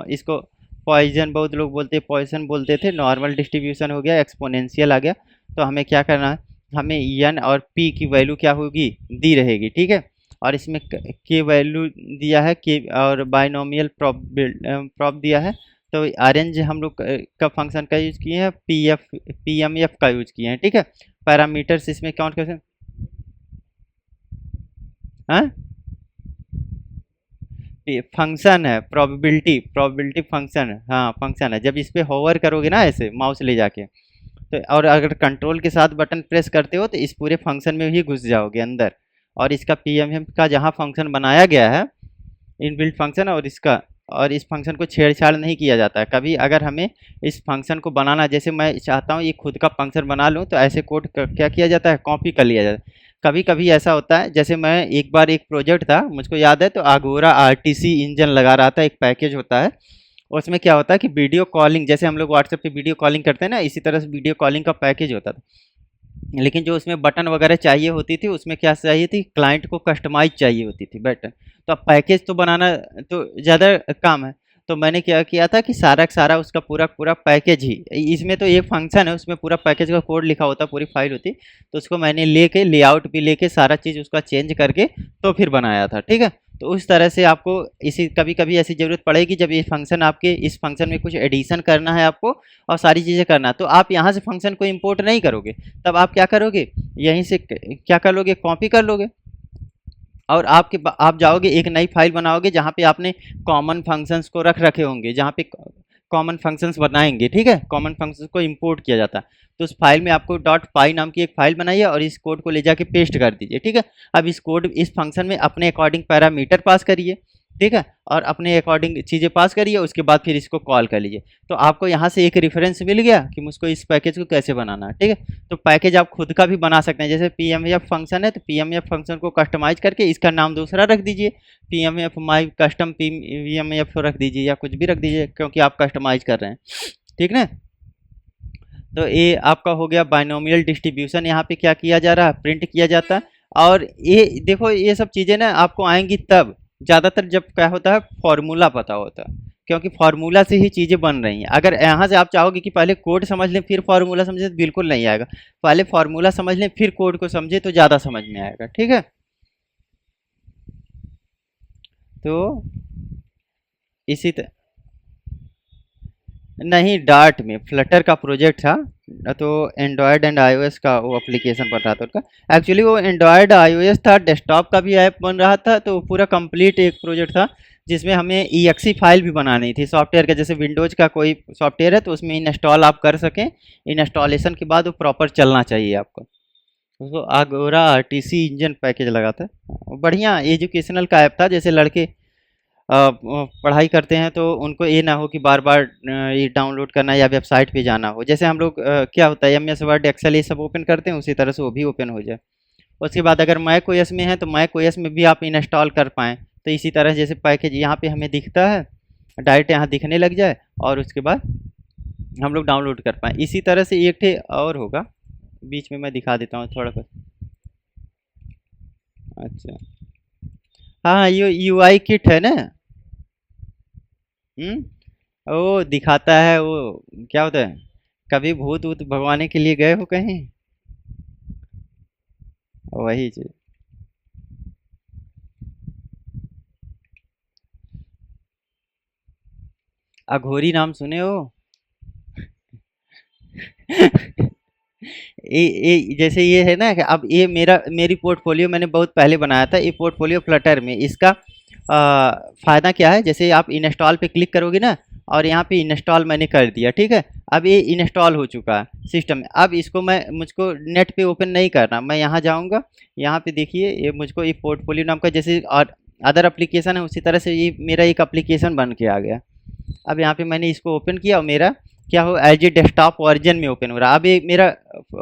इसको पॉइजन बहुत लोग बोलते हैं, पॉइसन बोलते थे। नॉर्मल डिस्ट्रीब्यूशन हो गया, एक्सपोनेंशियल आ गया। तो हमें क्या करना है, हमें एन और पी की वैल्यू क्या होगी, दी रहेगी, ठीक है। और इसमें के वैल्यू दिया है, के और बाइनोमियल प्रॉब दिया है। तो अरेंज हम लोग का फंक्शन का यूज़ किए हैं, पी एम एफ का यूज़ किए हैं, ठीक है। पैरामीटर्स इसमें काउंट कैसे। हाँ। फंक्शन है, प्रोबेबिलिटी, प्रोबेबिलिटी फंक्शन है, हाँ फंक्शन है। जब इस पे होवर करोगे ना ऐसे माउस ले जाके, तो और अगर कंट्रोल के साथ बटन प्रेस करते हो तो इस पूरे फंक्शन में ही घुस जाओगे अंदर। और इसका पी एम एफ का जहाँ फंक्शन बनाया गया है, इनबिल्ट फंक्शन, और इसका, और इस फंक्शन को छेड़छाड़ नहीं किया जाता है कभी। अगर हमें इस फंक्शन को बनाना, जैसे मैं चाहता हूँ ये खुद का फंक्शन बना लूँ, तो ऐसे कोड क्या किया जाता है, कॉपी कर लिया जाता है। कभी कभी ऐसा होता है, जैसे मैं एक बार, एक प्रोजेक्ट था मुझको याद है, तो आगोरा आरटीसी इंजन लगा रहा था, एक पैकेज होता है। उसमें क्या होता है कि वीडियो कॉलिंग, जैसे हम लोग व्हाट्सएप पे वीडियो कॉलिंग करते हैं ना, इसी तरह से वीडियो कॉलिंग का पैकेज होता था। लेकिन जो उसमें बटन वगैरह चाहिए होती थी, उसमें क्या चाहिए थी, क्लाइंट को कस्टमाइज चाहिए होती थी बटन। तो अब पैकेज तो बनाना तो ज़्यादा काम है। तो मैंने क्या किया था कि सारा का सारा उसका पूरा पूरा पैकेज ही, इसमें तो एक फंक्शन है, उसमें पूरा पैकेज का कोड लिखा होता, पूरी फाइल होती। तो उसको मैंने लेके लेआउट भी लेके सारा चीज़ उसका चेंज करके तो फिर बनाया था, ठीक है। तो उस तरह से आपको इसी कभी कभी ऐसी ज़रूरत पड़ेगी, जब ये फंक्शन आपके इस फंक्शन में कुछ एडिशन करना है आपको, और सारी चीज़ें करना है, तो आप यहाँ से फंक्शन को इंपोर्ट नहीं करोगे। तब आप क्या करोगे, यहीं से क्या कर लोगे, कॉपी कर लोगे। और आप जाओगे एक नई फाइल बनाओगे, जहाँ पे आपने कॉमन फंक्शंस को रख रखे होंगे, जहाँ पे कॉमन फंक्शंस बनाएंगे, ठीक है। कॉमन फंक्शंस को इंपोर्ट किया जाता है। तो उस फाइल में आपको डॉट पाई नाम की एक फाइल बनाइए, और इस कोड को ले जाके पेस्ट कर दीजिए, ठीक है। अब इस फंक्शन में अपने अकॉर्डिंग पैरामीटर पास करिए, ठीक है। और अपने अकॉर्डिंग चीज़ें पास करिए, उसके बाद फिर इसको कॉल कर लीजिए। तो आपको यहाँ से एक रेफरेंस मिल गया कि मुझको इस पैकेज को कैसे बनाना है, ठीक है। तो पैकेज आप खुद का भी बना सकते हैं, जैसे पी एम एफ फंक्शन है, तो पी एम एफ फंक्शन को कस्टमाइज करके इसका नाम दूसरा रख दीजिए, पी एम एफ माई कस्टम पी एम एफ रख दीजिए, या कुछ भी रख दीजिए, क्योंकि आप कस्टमाइज कर रहे हैं, ठीक ना। तो ये आपका हो गया बाइनोमियल डिस्ट्रीब्यूशन। यहाँ पे क्या किया जा रहा है, प्रिंट किया जाता है। और ये देखो, ये सब चीज़ें ना आपको आएंगी तब, ज़्यादातर जब क्या होता है, फॉर्मूला पता होता है। क्योंकि फार्मूला से ही चीज़ें बन रही हैं। अगर यहाँ से आप चाहोगे कि पहले कोड समझ लें फिर फार्मूला समझें, तो बिल्कुल नहीं आएगा। पहले फार्मूला समझ लें फिर कोड को समझे, तो ज़्यादा समझ में आएगा, ठीक है। तो इसी तरह, नहीं डार्ट में फ्लटर का प्रोजेक्ट था। तो एंड्रॉयड एंड आईओएस का वो एप्लीकेशन बन रहा था उनका। एक्चुअली वो एंड्रॉयड आईओएस था, डेस्कटॉप का भी ऐप बन रहा था, तो पूरा कंप्लीट एक प्रोजेक्ट था, जिसमें हमें ईएक्सी फाइल भी बनानी थी सॉफ्टवेयर का। जैसे विंडोज़ का कोई सॉफ्टवेयर है तो उसमें इंस्टॉल आप कर सकें, इंस्टॉलेशन के बाद वो प्रॉपर चलना चाहिए आपको। उसको आगोरा आरटीसी इंजन पैकेज लगा था। बढ़िया एजुकेशनल का ऐप था, जैसे लड़के पढ़ाई करते हैं तो उनको ये ना हो कि बार बार ये डाउनलोड करना या वेबसाइट पे जाना हो। जैसे हम लोग क्या होता है, एम एस वर्ड एक्सेल ये सब ओपन करते हैं, उसी तरह से वो भी ओपन हो जाए। उसके बाद अगर मैक ओएस में है तो मैक ओएस में भी आप इंस्टॉल कर पाएँ। तो इसी तरह जैसे पैकेज यहाँ पे हमें दिखता है, डायरेक्ट यहाँ दिखने लग जाए, और उसके बाद हम लोग डाउनलोड कर पाएँ। इसी तरह से एक ठे और होगा, बीच में मैं दिखा देता हूँ थोड़ा सा। अच्छा। हाँ हाँ, ये यूआई किट है ना। वो दिखाता है वो, क्या होता है, कभी भूत वूत भगवाने के लिए गए हो कहीं। वही चीज। अघोरी नाम सुने हो? जैसे ये है ना कि अब ये मेरी पोर्टफोलियो मैंने बहुत पहले बनाया था, ये पोर्टफोलियो फ्लटर में इसका फ़ायदा क्या है, जैसे आप इंस्टॉल पे क्लिक करोगे ना, और यहाँ पे इंस्टॉल मैंने कर दिया, ठीक है। अब ये इंस्टॉल हो चुका है सिस्टम में। अब इसको मुझको नेट पे ओपन नहीं करना, मैं यहाँ जाऊँगा, यहाँ पे देखिए ये मुझको ये पोर्टफोलियो नाम का जैसे और अदर एप्लीकेशन है उसी तरह से ये मेरा एक एप्लीकेशन बन के आ गया। अब यहाँ पे मैंने इसको ओपन किया और मेरा क्या हो, एज ए डेस्कटॉप वर्जन में ओपन हो रहा है। अब ये मेरा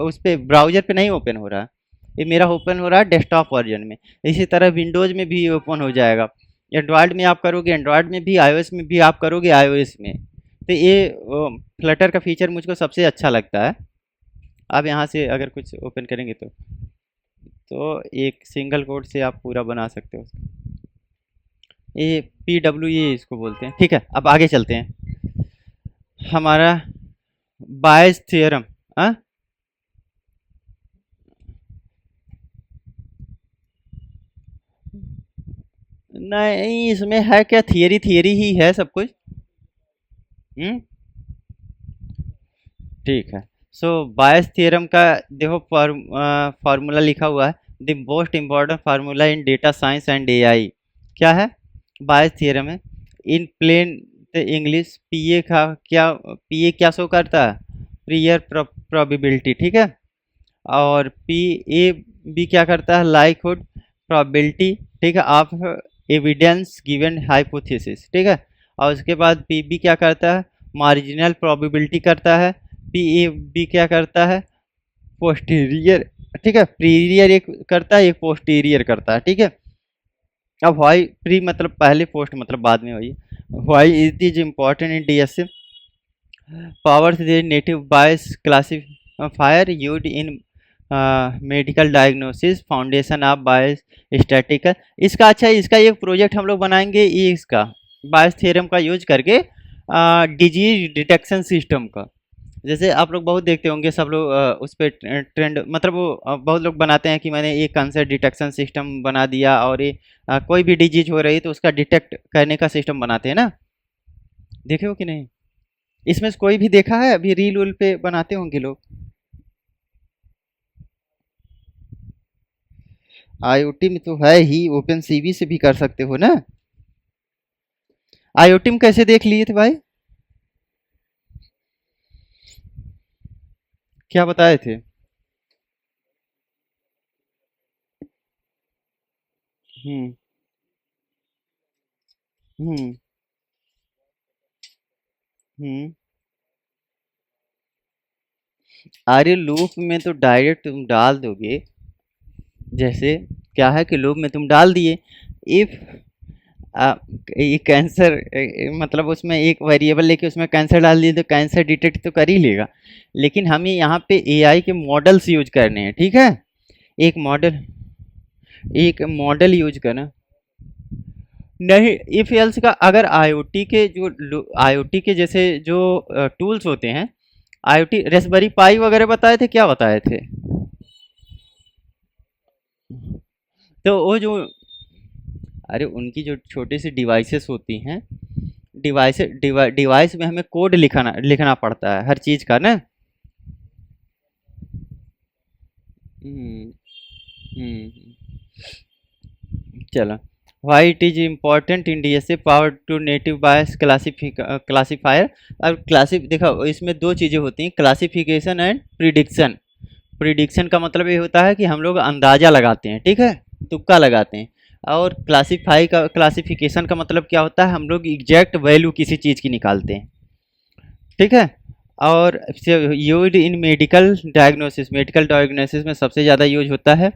उस पे ब्राउज़र पे नहीं ओपन हो रहा है, ये मेरा ओपन हो रहा है डेस्कटॉप वर्जन में। इसी तरह विंडोज़ में भी ओपन हो जाएगा, एंड्रॉयड में आप करोगे एंड्रॉयड में भी, आईओएस में भी आप करोगे आईओएस में। तो ये फ्लटर का फीचर मुझको सबसे अच्छा लगता है। आप यहाँ से अगर कुछ ओपन करेंगे तो एक सिंगल कोड से आप पूरा बना सकते हो। ये PWA इसको बोलते हैं, ठीक है। अब आगे चलते हैं, हमारा बायस थ्योरम। हाँ, नहीं इसमें है क्या, थियरी थियरी ही है सब कुछ। हम्म, ठीक है। सो बायस थ्योरम का देखो फार्मूला लिखा हुआ है, the most important formula in data science and AI. क्या है? बायस थ्योरम है। इन प्लेन इंग्लिश पीए का क्या, पीए क्या शो करता है, प्रियर प्रोबेबिलिटी, ठीक है। और पी ए बी क्या करता है, लाइकहुड प्रोबेबिलिटी, ठीक है, ऑफ एविडेंस गिवन हाइपोथेसिस, ठीक है। और उसके बाद पी बी क्या करता है, मार्जिनल प्रोबेबिलिटी करता है। पी ए बी क्या करता है, पोस्टीरियर, ठीक है, प्रीरियर एक करता है, एक पोस्टीरियर करता है, ठीक है। अब वाई प्री मतलब पहले, पोस्ट मतलब बाद में हुई। Why is is important in DSA, powers the native bias classifier used in medical diagnosis, foundation of Bayes statistical. इसका अच्छा, इसका एक प्रोजेक्ट हम लोग बनाएंगे, ये इसका बायस थ्योरम का यूज करके डिजीज डिटेक्शन सिस्टम का। जैसे आप लोग बहुत देखते होंगे, सब लोग उस पर ट्रेंड मतलब वो बहुत लोग बनाते हैं कि मैंने ये कैंसर डिटेक्शन सिस्टम बना दिया, और ये कोई भी डिजीज हो रही है तो उसका डिटेक्ट करने का सिस्टम बनाते हैं ना, देखे हो कि नहीं? इसमें से कोई भी देखा है? अभी रील उल पे बनाते होंगे लोग। आईओटी में तो है ही, ओपन सीवी से भी कर सकते हो ना। आईओटी में कैसे देख लिए थे भाई, क्या बताए थे? हम्म। हम्म। हम्म। अरे लूप में तो डायरेक्ट तुम डाल दोगे, जैसे क्या है कि लूप में तुम डाल दिए, इफ आ, ये कैंसर मतलब उसमें एक वेरिएबल लेके उसमें कैंसर डाल दिए तो कैंसर डिटेक्ट तो कर ही लेगा। लेकिन हमें यहाँ पे एआई के मॉडल्स यूज करने हैं, ठीक है। एक मॉडल, एक मॉडल यूज करना। नहीं, इफ एल्स का अगर आईओटी के जो आईओटी के जैसे जो टूल्स होते हैं, आईओटी रेस्पबेरी पाई वगैरह बताए थे, क्या बताए थे? तो वो जो, अरे उनकी जो छोटी सी डिवाइसेस होती हैं, डिवाइस में हमें कोड लिखना लिखना पड़ता है हर चीज़ का ना। हम्म। हम्म। चलो, why it is important in DSA power to naive Bayes classifier. अब देखो इसमें दो चीज़ें होती हैं, क्लासिफिकेशन एंड प्रिडिक्शन। प्रिडिक्शन का मतलब ये होता है कि हम लोग अंदाज़ा लगाते हैं, ठीक है, तुक्का लगाते हैं। और क्लासिफिकेशन का मतलब क्या होता है, हम लोग एग्जैक्ट वैल्यू किसी चीज़ की निकालते हैं, ठीक है। और यूज इन मेडिकल डायग्नोसिस में सबसे ज़्यादा यूज होता है,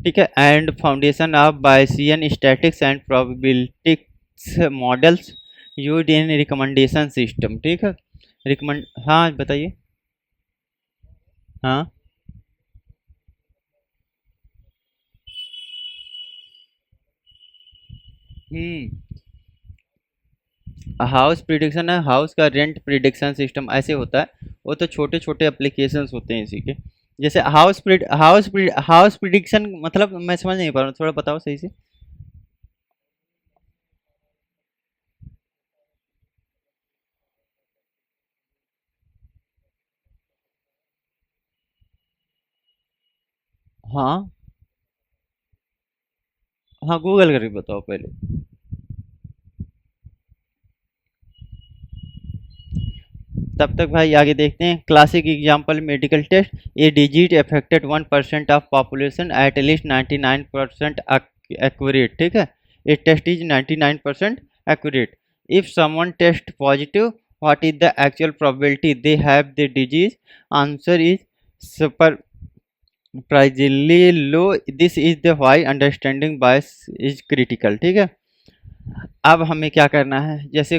ठीक है। And foundation of Bayesian statics and probabilistic models use in recommendation system, ठीक है। रिकमेंड, हाँ बताइए। हाँ। हम्म। हाउस प्रिडिक्शन है, हाउस का रेंट प्रिडिक्शन सिस्टम ऐसे होता है। वो तो छोटे छोटे एप्लीकेशंस होते हैं इसी के, जैसे हाउस प्रिडिक्शन मतलब मैं समझ नहीं पा रहा हूँ, थोड़ा बताओ सही से। हाँ हाँ, गूगल करके बताओ पहले। तब तक भाई आगे देखते हैं। Classic example medical test, a digit affected 1% of population at least 99% accurate, ठीक है। A test is 99% accurate. If someone test positive, what is the actual probability they have the disease? Answer is surprisingly low. This is the why understanding bias is critical, ठीक है। अब हमें क्या करना है, जैसे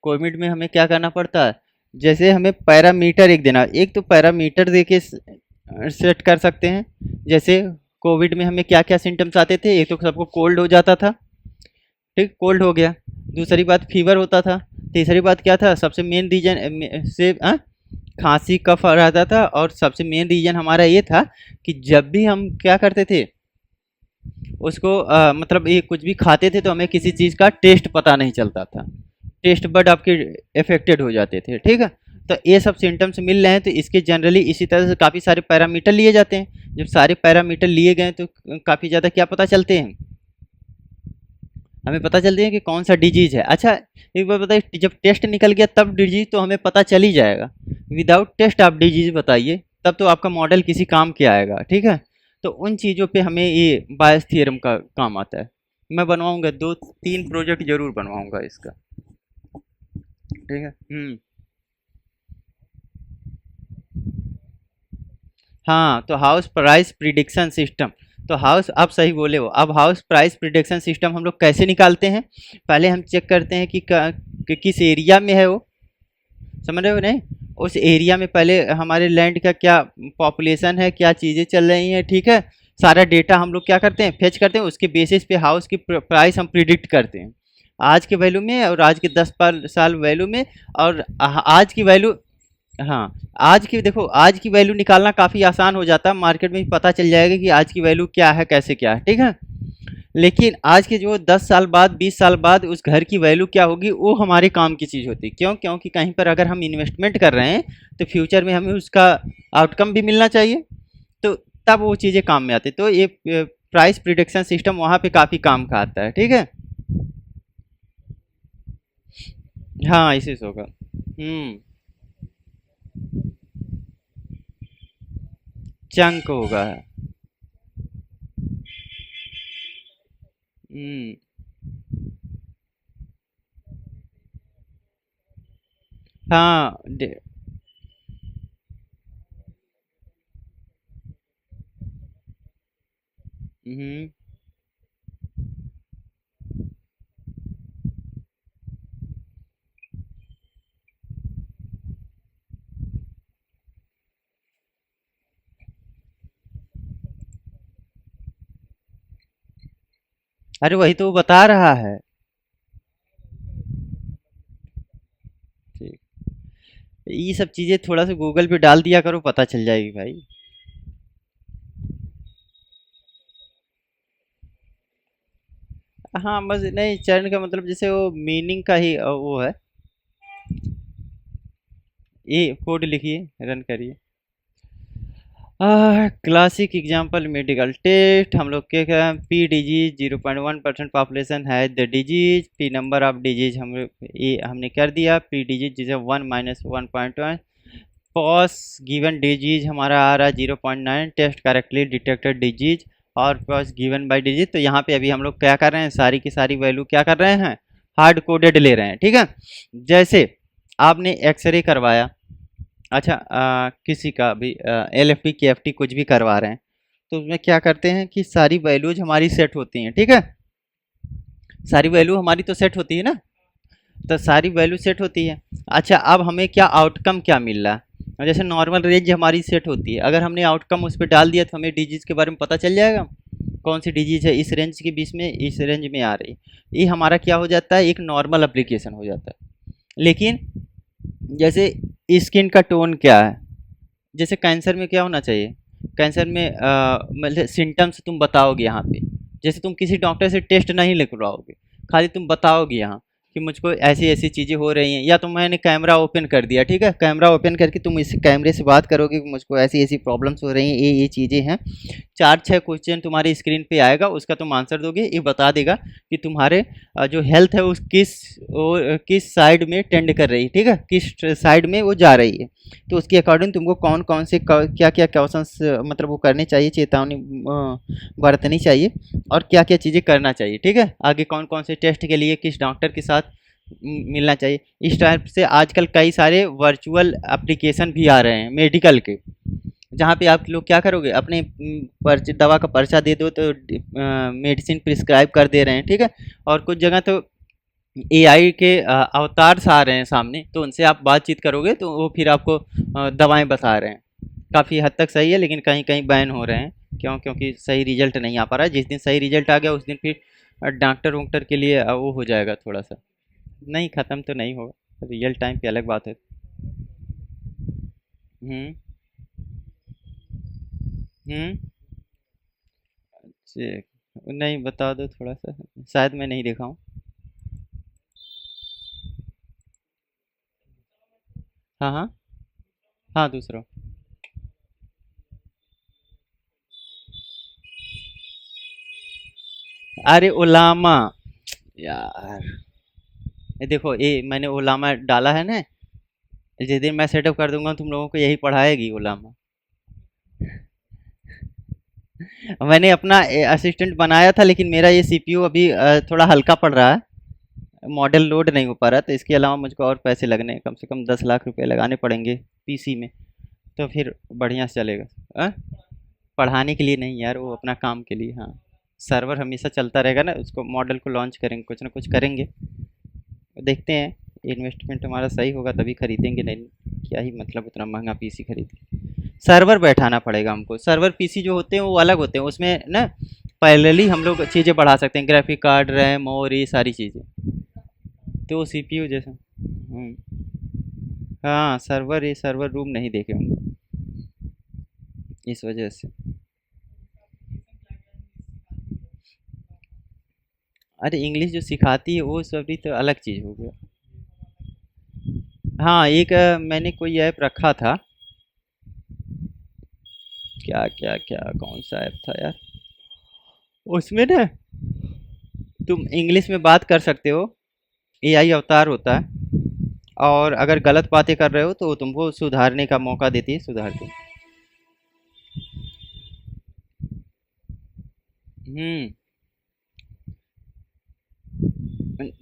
कोविड में हमें क्या करना पड़ता है, जैसे हमें पैरामीटर एक देना, एक तो पैरामीटर दे के सेट कर सकते हैं। जैसे कोविड में हमें क्या क्या सिम्टम्स आते थे, एक तो सबको कोल्ड हो जाता था, ठीक, कोल्ड हो गया। दूसरी बात फीवर होता था। तीसरी बात क्या था, सबसे मेन रीजन से खांसी कफ रहता था। और सबसे मेन रीजन हमारा ये था कि जब भी हम क्या करते थे उसको मतलब ये कुछ भी खाते थे तो हमें किसी चीज़ का टेस्ट पता नहीं चलता था, टेस्ट बड आपके अफेक्टेड हो जाते थे, ठीक है। तो ये सब सिम्टम्स मिल रहे हैं, तो इसके जनरली इसी तरह से काफ़ी सारे पैरामीटर लिए जाते हैं। जब सारे पैरामीटर लिए गए तो काफ़ी ज़्यादा क्या पता चलते हैं, हमें पता चलते हैं कि कौन सा डिजीज़ है। अच्छा, एक बार बताइए, जब टेस्ट निकल गया तब डिजीज़ तो हमें पता चल ही जाएगा। विदाउट टेस्ट आप डिजीज़ बताइए, तब तो आपका मॉडल किसी काम के आएगा, ठीक है। तो उन चीज़ों पे हमें ये बायस थ्योरम का काम आता है। मैं बनवाऊंगा, 2-3 प्रोजेक्ट जरूर बनवाऊंगा इसका, ठीक है। हाँ, तो हाउस प्राइस प्रिडिक्शन सिस्टम, तो हाउस, आप सही बोले हो। अब हाउस प्राइस प्रिडिक्शन सिस्टम हम लोग कैसे निकालते हैं, पहले हम चेक करते हैं कि किस एरिया में है वो, समझ रहे हो नहीं। उस एरिया में पहले हमारे लैंड का क्या पॉपुलेशन है, क्या चीज़ें चल रही हैं, ठीक है। सारा डेटा हम लोग क्या करते हैं, फेच करते हैं, उसके बेसिस पे हाउस की प्राइस हम प्रिडिक्ट करते हैं आज के वैल्यू में और आज के 10 साल वैल्यू में। और आज की वैल्यू, हाँ, आज की देखो, आज की वैल्यू निकालना काफ़ी आसान हो जाता है, मार्केट में पता चल जाएगा कि आज की वैल्यू क्या है, कैसे क्या है, ठीक है। लेकिन आज के जो 10 साल बाद, 20 साल बाद उस घर की वैल्यू क्या होगी, वो हमारे काम की चीज़ होती है। क्यों? क्योंकि कहीं पर अगर हम इन्वेस्टमेंट कर रहे हैं तो फ्यूचर में हमें उसका आउटकम भी मिलना चाहिए, तो तब वो चीज़ें काम में आती है। तो ये प्राइस प्रिडिक्शन सिस्टम वहाँ पे काफ़ी काम का आता है, ठीक है। हाँ, इसी से होगा। चंक होगा। हम्म। हाँ हम्म। अरे वही तो वो बता रहा है। ठीक, ये सब चीज़ें थोड़ा सा गूगल पे डाल दिया करो, पता चल जाएगी भाई। हाँ बस, नहीं, चरण का मतलब जैसे वो मीनिंग का ही वो है। ये कोड लिखिए, रन करिए। क्लासिक एग्जांपल मेडिकल टेस्ट, हम लोग के क्या, पी डिजीज 0.1% पॉपुलेशन है the disease, P number of disease हम ये हमने कर दिया, पी डिजीज जिसे 1 - 1.1, पॉस गिवन डिजीज हमारा आ रहा है 0.9, टेस्ट करेक्टली डिटेक्टेड डिजीज और पॉस गिवन बाय डिजीज। तो यहाँ पे अभी हम लोग क्या कर रहे हैं, सारी की सारी वैल्यू क्या कर रहे हैं, हार्ड कोडेड ले रहे हैं, ठीक है। जैसे आपने एक्सरे करवाया, अच्छा किसी का भी LFT KFT कुछ भी करवा रहे हैं, तो उसमें क्या करते हैं कि सारी वैल्यूज हमारी सेट होती हैं, ठीक है। सारी वैल्यू हमारी तो सेट होती है ना, तो सारी वैल्यू सेट होती है। अच्छा, अब हमें क्या आउटकम क्या मिल रहा है, जैसे नॉर्मल रेंज हमारी सेट होती है, अगर हमने आउटकम उस पर डाल दिया तो हमें डिजीज़ के बारे में पता चल जाएगा कौन सी डिजीज़ है इस रेंज के बीच में, इस रेंज में आ रही। ये हमारा क्या हो जाता है, एक नॉर्मल एप्लीकेशन हो जाता है। लेकिन जैसे स्किन का टोन क्या है, जैसे कैंसर में क्या होना चाहिए, कैंसर में मतलब सिम्टम्स तुम बताओगे यहाँ पे, जैसे तुम किसी डॉक्टर से टेस्ट नहीं लिखवाओगे, खाली तुम बताओगे यहाँ कि मुझको ऐसी ऐसी चीज़ें हो रही हैं, या तो मैंने कैमरा ओपन कर दिया, ठीक है, कैमरा ओपन करके तुम इस कैमरे से बात करोगे कि मुझको ऐसी ऐसी प्रॉब्लम्स हो रही हैं, ये चीज़ें हैं, 4-6 क्वेश्चन तुम्हारी स्क्रीन पे आएगा, उसका तुम आंसर दोगे, ये बता देगा कि तुम्हारे जो हेल्थ है उस किस साइड में टेंड कर रही है, ठीक है, किस साइड में वो जा रही है। तो उसके अकॉर्डिंग तुमको कौन कौन से क्या क्या क्वेश्चंस मतलब वो करने चाहिए, चेतावनी बरतनी चाहिए, और क्या क्या चीज़ें करना चाहिए, ठीक है, आगे कौन कौन से टेस्ट के लिए किस डॉक्टर के साथ मिलना चाहिए। इस टाइप से आजकल कई सारे वर्चुअल एप्लीकेशन भी आ रहे हैं मेडिकल के, जहाँ पे आप लोग क्या करोगे, अपने दवा का पर्चा दे दो तो मेडिसिन प्रिस्क्राइब कर दे रहे हैं, ठीक है, और कुछ जगह तो एआई के अवतार्स आ रहे हैं सामने, तो उनसे आप बातचीत करोगे तो वो फिर आपको दवाएं बता रहे हैं। काफ़ी हद तक सही है, लेकिन कहीं कहीं बैन हो रहे हैं, क्योंकि सही रिजल्ट नहीं आ पा रहा है। जिस दिन सही रिजल्ट आ गया उस दिन फिर डॉक्टर वोक्टर के लिए वो हो जाएगा थोड़ा सा। नहीं, ख़त्म तो नहीं होगा, रियल टाइम पे अलग बात है। हम्म। हम्म। चेक, नहीं बता दो थोड़ा सा, शायद मैं नहीं देखा हूँ। हाँ हाँ। हाँ, दूसरा। अरे ओलामा, यार, ये देखो, ये मैंने ओलामा डाला है ना, जिस दिन मैं सेटअप कर दूंगा तुम लोगों को यही पढ़ाएगी ओलामा। मैंने अपना असिस्टेंट बनाया था, लेकिन मेरा ये सीपीयू अभी थोड़ा हल्का पड़ रहा है, मॉडल लोड नहीं हो पा रहा, तो इसके अलावा मुझको और पैसे लगने हैं, कम से कम 10 लाख रुपए लगाने पड़ेंगे पीसी में, तो फिर बढ़िया से चलेगा। पढ़ाने के लिए नहीं यार, वो अपना काम के लिए, हाँ। सर्वर हमेशा चलता रहेगा ना, उसको मॉडल को लॉन्च करेंगे, कुछ ना कुछ करेंगे, देखते हैं। इन्वेस्टमेंट हमारा सही होगा तभी खरीदेंगे, नहीं क्या ही मतलब उतना महंगा पीसी खरीद के। सर्वर बैठाना पड़ेगा हमको, सर्वर पीसी जो होते हैं वो अलग होते हैं, उसमें ना पैरेलली हम लोग चीज़ें बढ़ा सकते हैं, ग्राफिक कार्ड, रैम और ये सारी चीज़ें, तो सीपीयू जैसा। हाँ, सर्वर, ये सर्वर रूम नहीं देखे होंगे, इस वजह से। अरे इंग्लिश जो सिखाती है वो सब भी तो अलग चीज़ हो गया। हाँ, एक मैंने कोई ऐप रखा था, क्या क्या क्या कौन सा ऐप था यार, उसमें ना तुम इंग्लिश में बात कर सकते हो, एआई अवतार होता है, और अगर गलत बातें कर रहे हो तो वो तुमको सुधारने का मौका देती है, सुधारती है। हम्म।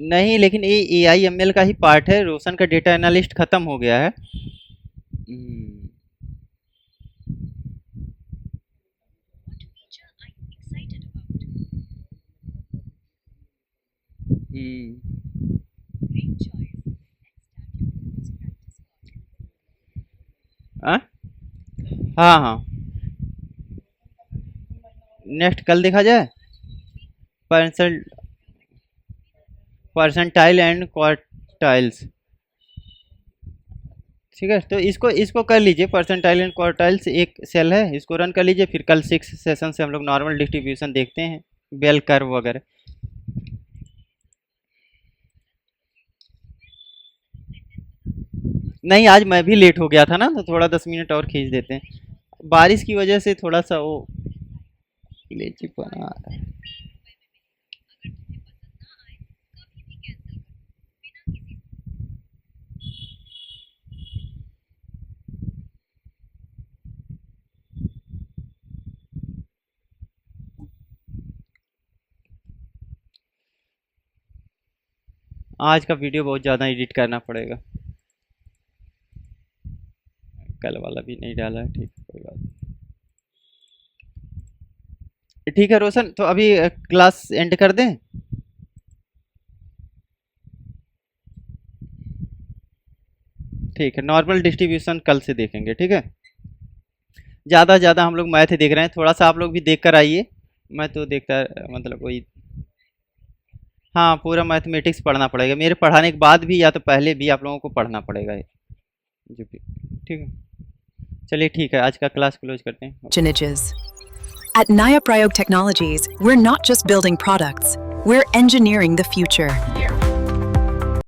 नहीं, लेकिन ये एआई एमएल का ही पार्ट है, रोशन का डेटा एनालिस्ट खत्म हो गया है। हम्म। हम्म। आ? हाँ हाँ, नेक्स्ट कल देखा जाए, परसेंट परसेंटाइल एंड क्वार्टाइल्स, ठीक है, तो इसको इसको कर लीजिए, परसेंटाइल एंड क्वार्टाइल्स एक सेल है, इसको रन कर लीजिए, फिर कल 6 सेशन से हम लोग नॉर्मल डिस्ट्रीब्यूशन देखते हैं, बेल कर्व वगैरह। नहीं, आज मैं भी लेट हो गया था ना, तो थोड़ा 10 मिनट और खींच देते हैं, बारिश की वजह से थोड़ा सा वो लेजीपना आ रहा है। आज का वीडियो बहुत ज़्यादा एडिट करना पड़ेगा, कल वाला भी नहीं डाला है, ठीक है, कोई बात नहीं। ठीक है रोशन, तो अभी क्लास एंड कर दें। ठीक है, नॉर्मल डिस्ट्रीब्यूशन कल से देखेंगे, ठीक है। ज़्यादा से ज़्यादा हम लोग मैथ देख रहे हैं, थोड़ा सा आप लोग भी देख कर आइए, मैं तो देखता मतलब वही। हाँ, पूरा मैथमेटिक्स पढ़ना पड़ेगा, मेरे पढ़ाने के बाद भी या तो पहले भी आप लोगों को पढ़ना पड़ेगा ये, जो भी। ठीक है, चलिए ठीक है, आज का क्लास क्लोज करते हैं। Images. At Naya Prayog Technologies, we're not just building products, we're engineering the future.